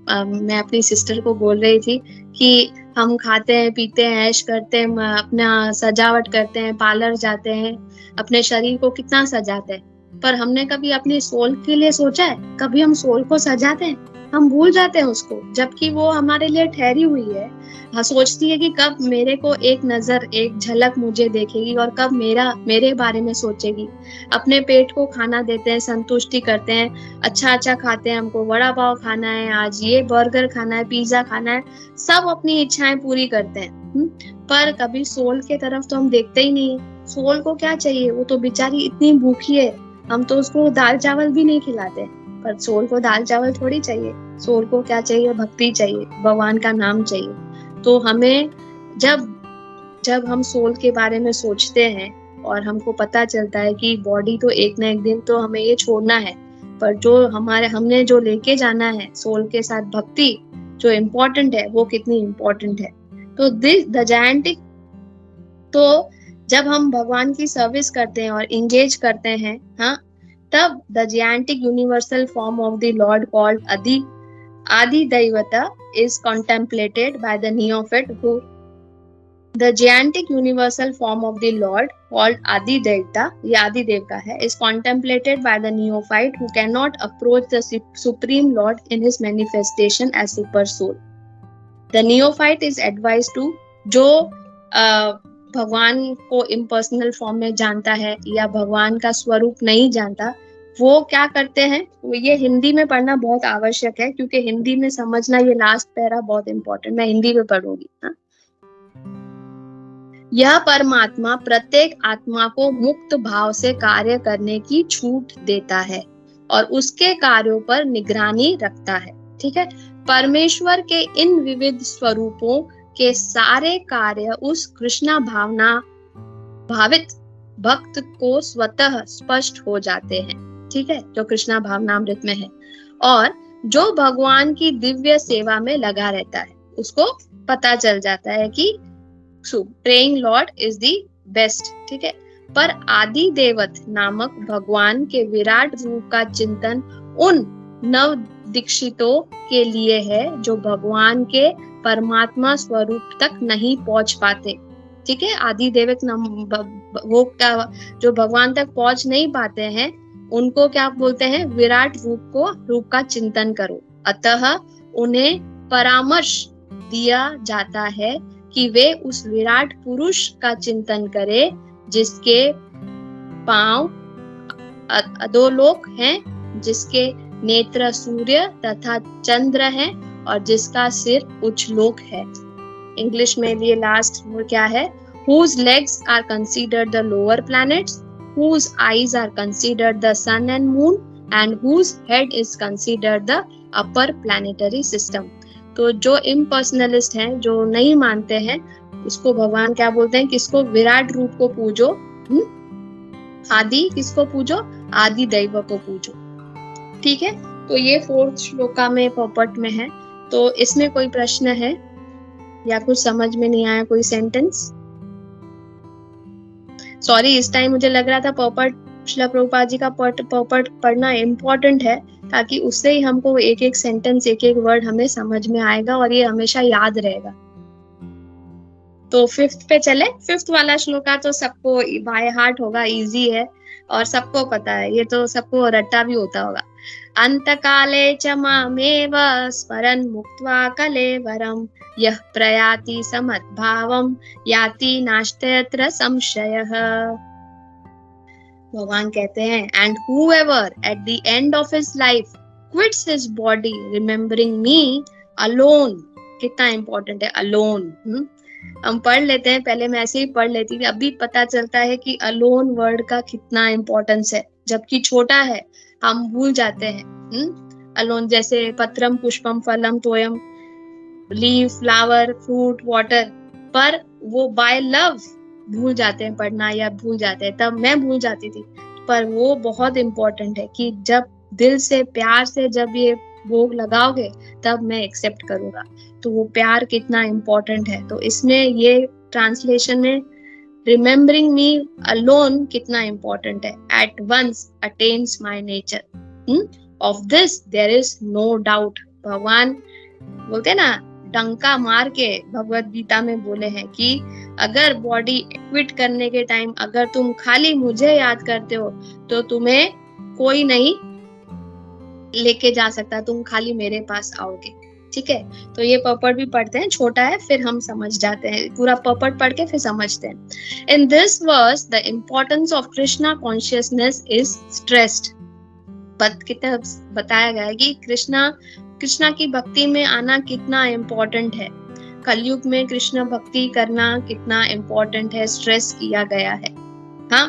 मैं अपनी सिस्टर को बोल रही थी कि हम खाते हैं, पीते हैं, ऐश करते हैं, अपना सजावट करते हैं, पार्लर जाते हैं, अपने शरीर को कितना सजाते हैं, पर हमने कभी अपने सोल के लिए सोचा है? कभी हम सोल को सजाते हैं? हम भूल जाते हैं उसको, जबकि वो हमारे लिए ठहरी हुई है। हाँ, सोचती है कि कब मेरे को एक नजर, एक झलक मुझे देखेगी और कब मेरे बारे में सोचेगी। अपने पेट को खाना देते हैं, संतुष्टि करते हैं, अच्छा खाते हैं, हमको वड़ा पाव खाना है, आज ये बर्गर खाना है, पिज्जा खाना है, सब अपनी इच्छाएं पूरी करते हैं, पर कभी सोल के तरफ तो हम देखते ही नहीं है। सोल को क्या चाहिए, वो तो बेचारी इतनी भूखी है, हम तो उसको दाल चावल भी नहीं खिलाते, पर सोल को दाल चावल थोड़ी चाहिए। सोल को क्या चाहिए, भक्ति चाहिए, भगवान का नाम चाहिए। तो हमें जब हम सोल के बारे में सोचते हैं और हमको पता चलता है कि बॉडी तो एक ना एक दिन तो हमें ये छोड़ना है, पर जो हमने जो लेके जाना है सोल के साथ भक्ति जो इम्पोर्टेंट है, वो कितनी इम्पोर्टेंट है। तो द जायंटिक, तो जब हम भगवान की सर्विस करते हैं और इंगेज करते हैं, हाँ, तब the gigantic universal form of the lord called adhidaivata is contemplated by the neophyte who the gigantic universal form of the Lord called Adi Devta, ये आदि देव का है, is contemplated by the neophyte who cannot approach the supreme Lord in his manifestation as super soul. The neophyte is advised to, जो भगवान को impersonal form में जानता है या भगवान का स्वरूप नहीं जानता, वो क्या करते हैं, ये हिंदी में पढ़ना बहुत आवश्यक है, क्योंकि हिंदी में समझना ये लास्ट पैरा बहुत इंपॉर्टेंट, मैं हिंदी में पढ़ूंगी। यह परमात्मा प्रत्येक आत्मा को मुक्त भाव से कार्य करने की छूट देता है और उसके कार्यों पर निगरानी रखता है। ठीक है, परमेश्वर के इन विविध स्वरूपों के सारे कार्य उस कृष्णा भावना भावित भक्त को स्वतः स्पष्ट हो जाते हैं। ठीक है, जो कृष्णा भावनामृत में है, और जो भगवान की दिव्य सेवा में लगा रहता है उसको पता चल जाता है कि praying Lord is the best. ठीक है, पर आदि देवत नामक भगवान के विराट रूप का चिंतन उन नव दीक्षितों के लिए है जो भगवान के परमात्मा स्वरूप तक नहीं पहुंच पाते। ठीक है, आदि देवक वो क्या, जो भगवान तक पहुंच नहीं पाते हैं, उनको क्या बोलते हैं, विराट रूप का चिंतन करो। अतः उन्हें परामर्श दिया जाता है कि वे उस विराट पुरुष का चिंतन करें जिसके पांव अधोलोक हैं, जिसके नेत्र सूर्य तथा चंद्र हैं और जिसका सिर उच्चलोक है। इंग्लिश में ये लास्ट क्या है, whose legs are considered the lower planets, whose eyes are considered the sun and moon, and whose head is considered the upper planetary system। तो जो इम्पर्सनलिस्ट हैं, जो नहीं मानते हैं, उसको भगवान क्या बोलते हैं, किसको, विराट रूप को पूजो, आदि किसको पूजो, आदि दैव को पूजो। ठीक है, तो ये 4th श्लोका में पोपट में है। तो इसमें कोई प्रश्न है या कुछ समझ में नहीं आया, कोई सेंटेंस? सॉरी, इस टाइम मुझे लग रहा था पोपट, श्रील प्रभुपाद जी का पोपट पढ़ना इम्पोर्टेंट है, ताकि उससे ही हमको एक एक सेंटेंस, एक एक वर्ड हमें समझ में आएगा और ये हमेशा याद रहेगा। तो 5th पे चले। 5th वाला श्लोका तो सबको बाय हार्ट होगा, इजी है और सबको पता है, ये तो सबको रट्टा भी होता होगा। अंतकाले च मामेव स्मरन् मुक्त्वा कलेवरम् यः प्रयाति समद्भावम् याति नास्त्यत्र संशयः। भगवान कहते हैं, and whoever at the end of his life quits his body remembering me alone, कितना इंपॉर्टेंट है alone। हम पढ़ लेते हैं, पहले मैं ऐसे ही पढ़ लेती थी, अभी पता चलता है कि alone वर्ड का कितना इंपॉर्टेंस है, जबकि छोटा है हम भूल जाते हैं। alone जैसे पत्रम पुष्पम फलम तोयम, लीव, फ्लावर, फ्रूट, वाटर, पर वो बाय लव भूल जाते हैं पढ़ना या भूल जाते हैं, तब मैं भूल जाती थी। पर वो बहुत इंपॉर्टेंट है कि जब दिल से प्यार से जब ये भोग लगाओगे तब मैं एक्सेप्ट करूंगा। तो वो प्यार कितना इंपॉर्टेंट है। तो इसमें ये ट्रांसलेशन में रिमेम्बरिंग मी अलोन कितना इंपॉर्टेंट है। At once attains my nature, of this there is no doubt. भगवान बोलते हैं ना, डंका मार के भगवत गीता में बोले हैं कि अगर बॉडी क्विट करने के टाइम अगर तुम खाली मुझे याद करते हो तो तुम्हें कोई नहीं लेके जा सकता, तुम खाली मेरे पास आओगे। ठीक है, तो ये पर्पट भी पढ़ते हैं, छोटा है फिर हम समझ जाते हैं, पूरा पर्पट पढ़ के फिर समझते हैं। In this verse the importance of Krishna consciousness is stressed. कितना बताया गया है कि कृष्णा की भक्ति में आना कितना इम्पोर्टेंट है। कलयुग में कृष्ण भक्ति करना कितना इम्पोर्टेंट है, स्ट्रेस किया गया है। हाँ,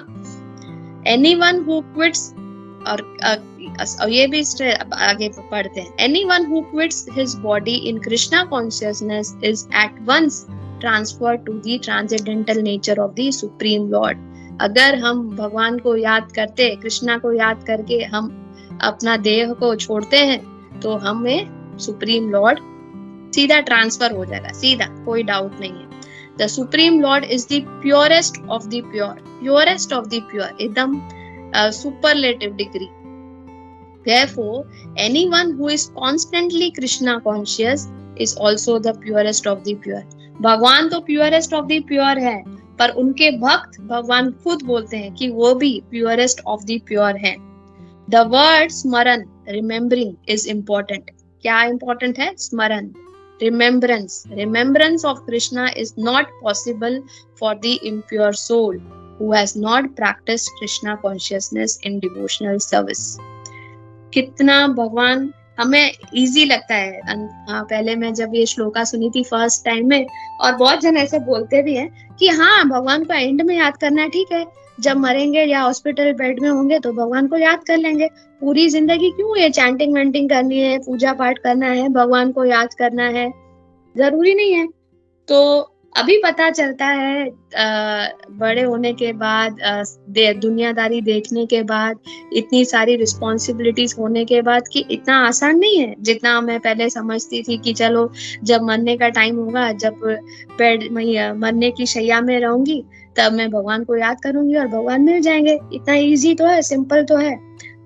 एनीवन हु क्विट्स, और ये भी आगे पढ़ते हैं, anyone who quits his body in Krishna consciousness is at once transfer to the transcendental nature of the supreme lord. अगर हम भगवान को याद करते, कृष्णा को याद करके हम अपना देह को छोड़ते हैं, तो हमें सुप्रीम लॉर्ड सीधा ट्रांसफर हो जाएगा, सीधा, कोई डाउट नहीं है। The supreme Lord is the purest of the pure, purest of the pure, एकदम superlative degree. Therefore, anyone who is constantly Krishna conscious is also the purest of the pure. भगवान तो purest of the pure है, पर उनके भक्त भगवान खुद बोलते हैं कि वो भी purest of the pure है। The word स्मरण, remembering, is important. क्या important है? स्मरण, remembrance. Remembrance of Krishna is not possible for the impure soul who has not practiced Krishna consciousness in devotional service. कितना भगवान हमें इजी लगता है। हाँ, पहले मैं जब ये श्लोका सुनी थी फर्स्ट टाइम में, और बहुत जन ऐसे बोलते भी हैं कि हाँ, भगवान को एंड में याद करना है, ठीक है, जब मरेंगे या हॉस्पिटल बेड में होंगे तो भगवान को याद कर लेंगे। पूरी जिंदगी क्यों ये चैंटिंग वेंटिंग करनी है, पूजा पाठ करना है, भगवान को याद करना है, जरूरी नहीं है। तो अभी पता चलता है बड़े होने के बाद, दुनियादारी देखने के बाद, इतनी सारी रिस्पॉन्सिबिलिटीज होने के बाद, कि इतना आसान नहीं है जितना मैं पहले समझती थी कि चलो जब मरने का टाइम होगा, जब बेड मरने की शैया में रहूंगी, तब मैं भगवान को याद करूंगी और भगवान मिल जाएंगे। इतना इजी तो है, सिंपल तो है,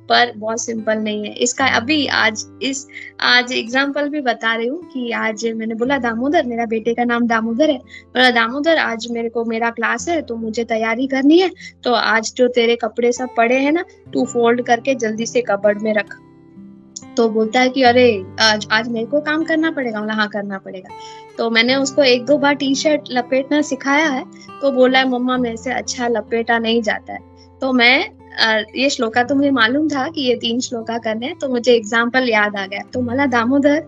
पर बहुत सिंपल नहीं है। इसका अभी आज एग्जाम्पल भी बता रही हूँ कि आज मैंने बोला दामोदर, मेरा बेटे का नाम दामोदर है, बोला दामोदर आज मेरा क्लास है तो मुझे तैयारी करनी है, तो आज जो तेरे कपड़े सब पड़े हैं ना, तू फोल्ड करके जल्दी से कबर्ड में रख। तो बोलता है कि अरे आज मेरे को काम करना पड़ेगा। हाँ, करना पड़ेगा। तो मैंने उसको 1-2 बार टी शर्ट लपेटना सिखाया है, तो बोला है मम्मा मेरे से अच्छा लपेटा नहीं जाता है। तो मैं ये श्लोका तो मुझे मालूम था कि ये 3 श्लोका करने हैं, तो मुझे एग्जाम्पल याद आ गया। तो मला दामोदर,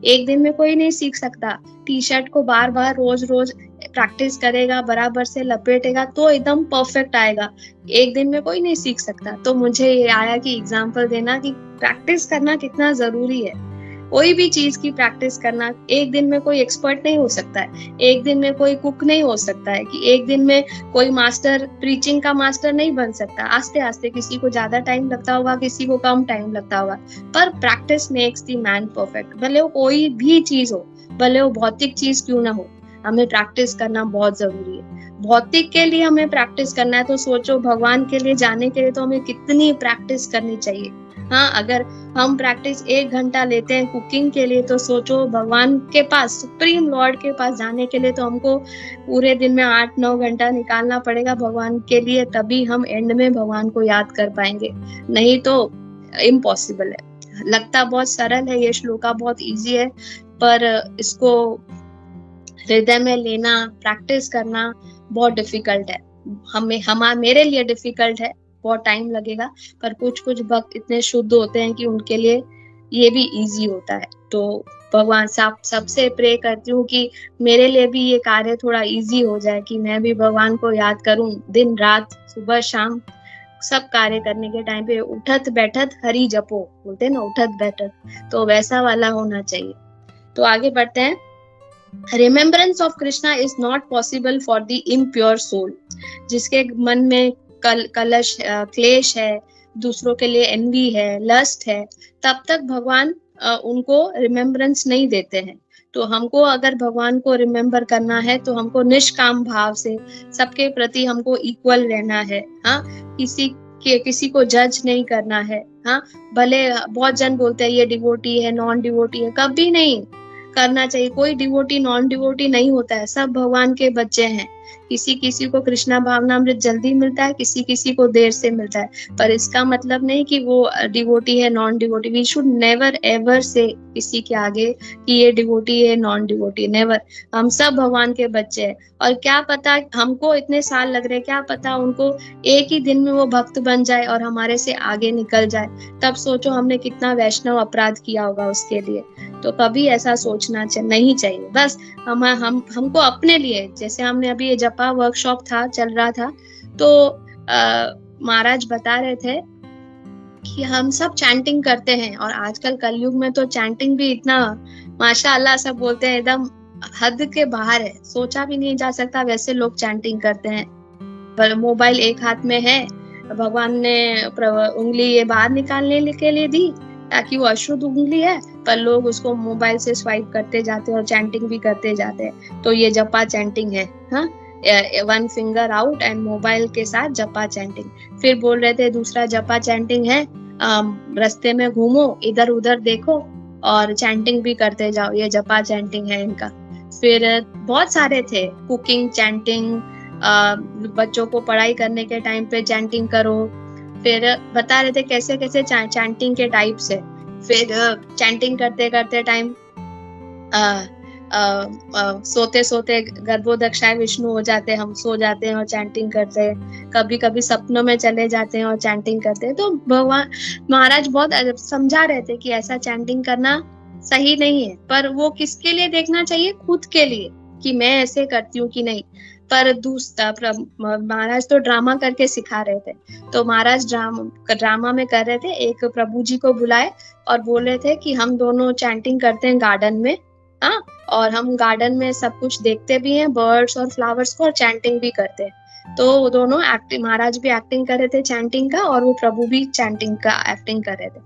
एक दिन में कोई नहीं सीख सकता। टी शर्ट को बार बार रोज रोज प्रैक्टिस करेगा, बराबर से लपेटेगा तो एकदम परफेक्ट आएगा। एक दिन में कोई नहीं सीख सकता। तो मुझे ये आया कि एग्जाम्पल देना कि प्रैक्टिस करना कितना जरूरी है। कोई भी चीज की प्रैक्टिस करना, एक दिन में कोई एक्सपर्ट नहीं हो सकता है, एक दिन में कोई कुक नहीं हो सकता है, कि एक दिन में कोई मास्टर, प्रीचिंग का मास्टर नहीं बन सकता। आस्ते आस्ते, किसी को ज्यादा टाइम लगता होगा, किसी को कम टाइम लगता होगा, पर practice makes the man perfect. भले वो कोई भी चीज हो, भले वो भौतिक चीज क्यों ना हो, हमें प्रैक्टिस करना बहुत जरूरी है। भौतिक के लिए हमें प्रैक्टिस करना है तो सोचो भगवान के लिए जाने के लिए तो हमें कितनी प्रैक्टिस करनी चाहिए। हाँ, अगर हम प्रैक्टिस 1 घंटा लेते हैं कुकिंग के लिए, तो सोचो भगवान के पास, सुप्रीम लॉर्ड के पास जाने के लिए तो हमको पूरे दिन में 8-9 घंटा निकालना पड़ेगा भगवान के लिए, तभी हम एंड में भगवान को याद कर पाएंगे, नहीं तो इम्पॉसिबल है। लगता बहुत सरल है, ये श्लोका बहुत इजी है, पर इसको हृदय में लेना, प्रैक्टिस करना बहुत डिफिकल्ट है। मेरे लिए डिफिकल्ट है, बहुत टाइम लगेगा, पर कुछ भक्त इतने शुद्ध होते हैं कि उनके लिए ये भी इजी होता है। तो भगवान सबसे प्रे करती हूँ कि मेरे लिए भी ये कार्य थोड़ा इजी हो जाए, कि मैं भी भगवान को याद करूं दिन रात, सुबह शाम, सब कार्य करने के टाइम पे उठत बैठत हरि जपो, बोलते हैं ना, उठत बैठत, तो वैसा वाला होना चाहिए। तो आगे बढ़ते हैं। Remembrance of Krishna is not possible for the impure soul. जिसके मन में कलश, क्लेश है, दूसरों के लिए एनवी है, लस्ट है, तब तक भगवान उनको रिमेम्बरेंस नहीं देते हैं। तो हमको अगर भगवान को रिमेम्बर करना है तो हमको निष्काम भाव से, सबके प्रति हमको इक्वल रहना है। हाँ, किसी को जज नहीं करना है। हाँ, भले बहुत जन बोलते हैं ये डिवोटी है, नॉन डिवोटी है, कभी नहीं करना चाहिए। कोई डिवोटी नॉन डिवोटी नहीं होता है, सब भगवान के बच्चे हैं। किसी किसी को कृष्णा भावनामृत जल्दी मिलता है, किसी किसी को देर से मिलता है, पर इसका मतलब नहीं कि वो डिवोटी है, non devotee. We should never ever say किसी के आगे कि ये डिवोटी है, नॉन डिवोटी, नेवर। हम सब भगवान के बच्चे हैं, और क्या पता हमको इतने साल लग रहे, क्या पता उनको एक ही दिन में वो भक्त बन जाए और हमारे से आगे निकल जाए। तब सोचो हमने कितना वैष्णव अपराध किया होगा उसके लिए। तो कभी ऐसा सोचना नहीं चाहिए। बस हमको अपने लिए, जैसे हमने अभी ये जपा वर्कशॉप था, चल रहा था, तो महाराज बता रहे थे कि हम सब चैंटिंग करते हैं, और आजकल कलयुग में तो चैंटिंग भी इतना माशाअल्लाह सब बोलते हैं एकदम हद के बाहर है, सोचा भी नहीं जा सकता वैसे लोग चैंटिंग करते हैं। पर मोबाइल एक हाथ में है, भगवान ने उंगली ये बाहर निकालने के लिए दी ताकि वो अशुद्ध उंगली है, पर लोग उसको मोबाइल से स्वाइप करते जाते हैं और चैंटिंग भी करते जाते हैं। तो ये जपा चैंटिंग है, हाँ, 1 फिंगर आउट एंड मोबाइल के साथ जपा चैंटिंग। फिर बोल रहे थे दूसरा जपा चैंटिंग है, रास्ते में घूमो, इधर उधर देखो और चैंटिंग भी करते जाओ, ये जपा चैंटिंग है इनका। फिर बहुत सारे थे, कुकिंग चैंटिंग, बच्चों को पढ़ाई करने के टाइम पे चैंटिंग करो। फिर बता रहे थे कैसे कैसे चैंटिंग के टाइप्स है। फिर चैंटिंग करते करते टाइम सोते सोते गर्भोदक्षाय विष्णु हो जाते हैं, हम सो जाते हैं और चैंटिंग करते हैं, कभी कभी सपनों में चले जाते हैं और चैंटिंग करते हैं। तो भगवान महाराज बहुत समझा रहे थे कि ऐसा चैंटिंग करना सही नहीं है, पर वो किसके लिए देखना चाहिए, खुद के लिए, कि मैं ऐसे करती हूँ कि नहीं। पर दूसरा महाराज तो ड्रामा करके सिखा रहे थे, तो महाराज ड्रामा में कर रहे थे, एक प्रभु जी को बुलाए और बोले थे कि हम दोनों चैंटिंग करते हैं गार्डन में, हाँ, और हम गार्डन में सब कुछ देखते भी हैं, बर्ड्स और फ्लावर्स को, और चैंटिंग भी करते हैं। तो वो दोनों एक्टिंग, महाराज भी एक्टिंग कर रहे थे चैंटिंग का, और वो प्रभु भी चैंटिंग का एक्टिंग कर रहे थे।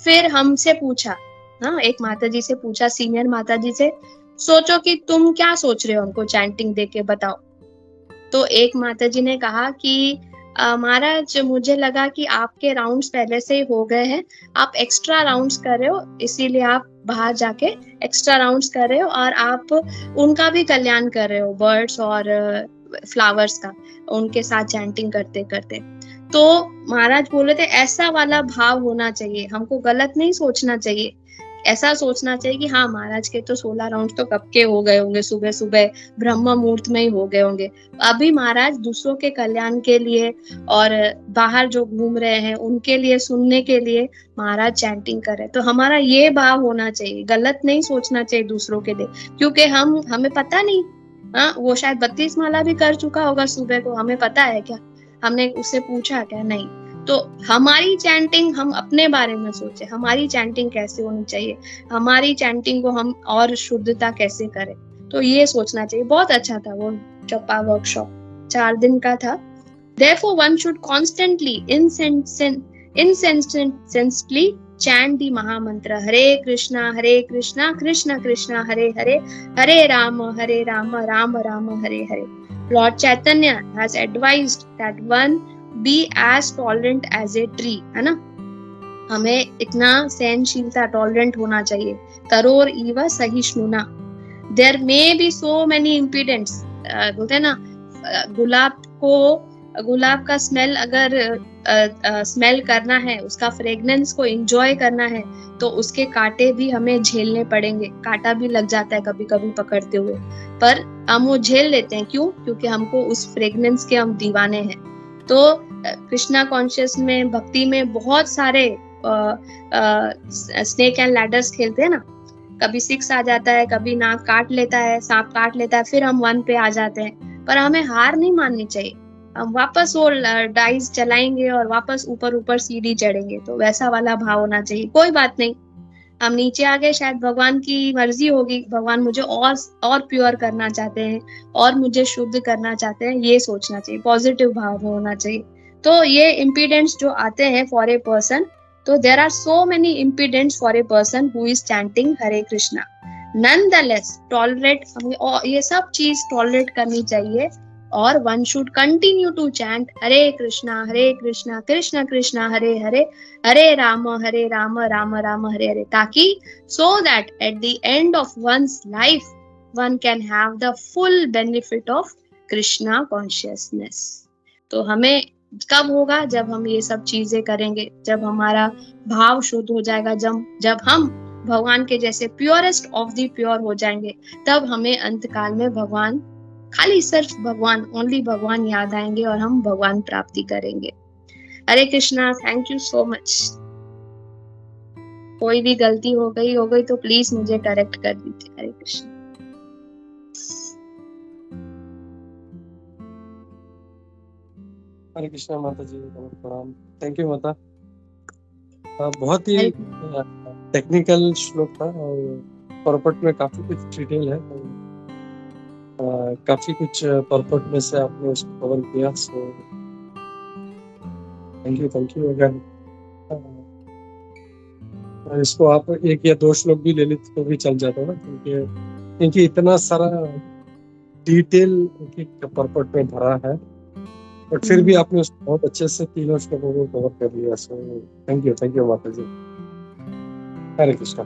फिर हमसे पूछा, हाँ, एक माता जी से पूछा, सीनियर माता जी से, सोचो कि तुम क्या सोच रहे हो, हमको चैंटिंग देके बताओ। तो एक माता जी ने कहा कि महाराज मुझे लगा कि आपके राउंड्स पहले से ही हो गए हैं, आप एक्स्ट्रा राउंड्स कर रहे हो, इसीलिए आप बाहर जाके एक्स्ट्रा राउंड्स कर रहे हो, और आप उनका भी कल्याण कर रहे हो, बर्ड्स और फ्लावर्स का, उनके साथ चैंटिंग करते करते। तो महाराज बोले थे ऐसा वाला भाव होना चाहिए, हमको गलत नहीं सोचना चाहिए, ऐसा सोचना चाहिए कि हाँ महाराज के तो 16 राउंड तो कब के हो गए होंगे, सुबह सुबह ब्रह्म मुहूर्त में ही हो गए होंगे। अभी महाराज दूसरों के कल्याण के लिए और बाहर जो घूम रहे हैं उनके लिए, सुनने के लिए महाराज चैंटिंग कर रहे। तो हमारा ये भाव होना चाहिए, गलत नहीं सोचना चाहिए दूसरों के लिए, क्योंकि हमें पता नहीं, हाँ, वो शायद 32 माला भी कर चुका होगा सुबह को, हमें पता है क्या, हमने उससे पूछा क्या, नहीं। तो हमारी चैंटिंग, हम अपने बारे में सोचे, हमारी चैंटिंग कैसे होनी चाहिए, हमारी चैंटिंग को हम और शुद्धता कैसे करें, तो ये सोचना चाहिए। बहुत अच्छा था वो जपा वर्कशॉप, 4 दिन का था। Therefore one should constantly incessantly chant the Mahamantra Hare Krishna Krishna Krishna Hare Hare Hare Rama Rama Rama Hare Hare. Lord Chaitanya has advised that one be as tolerant as a tree, है ना, हमें इतना सहनशीलता, tolerant होना चाहिए। तरोर इव सहिष्णुना, there may be so many impediments, बोलते हैं ना, गुलाब का स्मेल अगर स्मेल करना है, उसका फ्रेग्रेंस को एंजॉय करना है, तो उसके कांटे भी हमें झेलने पड़ेंगे, कांटा भी लग जाता है कभी कभी पकड़ते हुए, पर हम वो झेल लेते हैं। क्यों? क्योंकि हमको उस फ्रेग्रेंस के हम दीवाने हैं। तो कृष्णा कॉन्शियस में, भक्ति में बहुत सारे स्नेक एंड लैडर्स खेलते हैं ना, कभी 6 आ जाता है, कभी नाक काट लेता है, सांप काट लेता है, फिर हम 1 पे आ जाते हैं। पर हमें हार नहीं माननी चाहिए, हम वापस वो डाइस चलाएंगे और वापस ऊपर सीढ़ी चढ़ेंगे। तो वैसा वाला भाव होना चाहिए, कोई बात नहीं, हम नीचे आ गए, शायद भगवान की मर्जी होगी, भगवान मुझे और प्योर करना चाहते हैं, और मुझे शुद्ध करना चाहते हैं, ये सोचना चाहिए, पॉजिटिव भाव होना चाहिए। तो ये इम्पीडेंट्स जो आते हैं फॉर ए पर्सन, तो there are so many impediments for a person who is chanting Hare Krishna. Nonetheless tolerate, ये सब चीज टॉलरेट करनी चाहिए, और one should continue to chant Hare Krishna Krishna Krishna Hare Hare Hare Rama Rama Rama Hare Hare, ताकि so that at the end of one's life one can have the full benefit of Krishna consciousness. तो हमें कब होगा? जब हम ये सब चीजें करेंगे, जब हमारा भाव शुद्ध हो जाएगा, जब हम भगवान के जैसे प्योरेस्ट ऑफ द प्योर हो जाएंगे, तब हमें अंत काल में भगवान, खाली सिर्फ भगवान, ओनली भगवान याद आएंगे और हम भगवान प्राप्ति करेंगे। Hare Krishna, thank you so much. कोई भी गलती हो गई तो प्लीज मुझे करेक्ट कर दीजिए। हरे कृष्ण। हरे कृष्णा माता जी, बहुत प्रणाम। थैंक यू माता। बहुत ही टेक्निकल श्लोक था और परपट में काफी कुछ डिटेल है, काफी कुछ परपट में से आपने उसको कवर किया। So thank you. अगर इसको आप एक या दो श्लोक भी ले लेते तो भी चल जाता ना, क्योंकि इतना सारा डिटेल परपट में भरा है, बट फिर भी आपने उसको बहुत अच्छे से तीनों श्लोकों को कवर कर लिया। सो थैंक यू माता जी। हरे कृष्णा।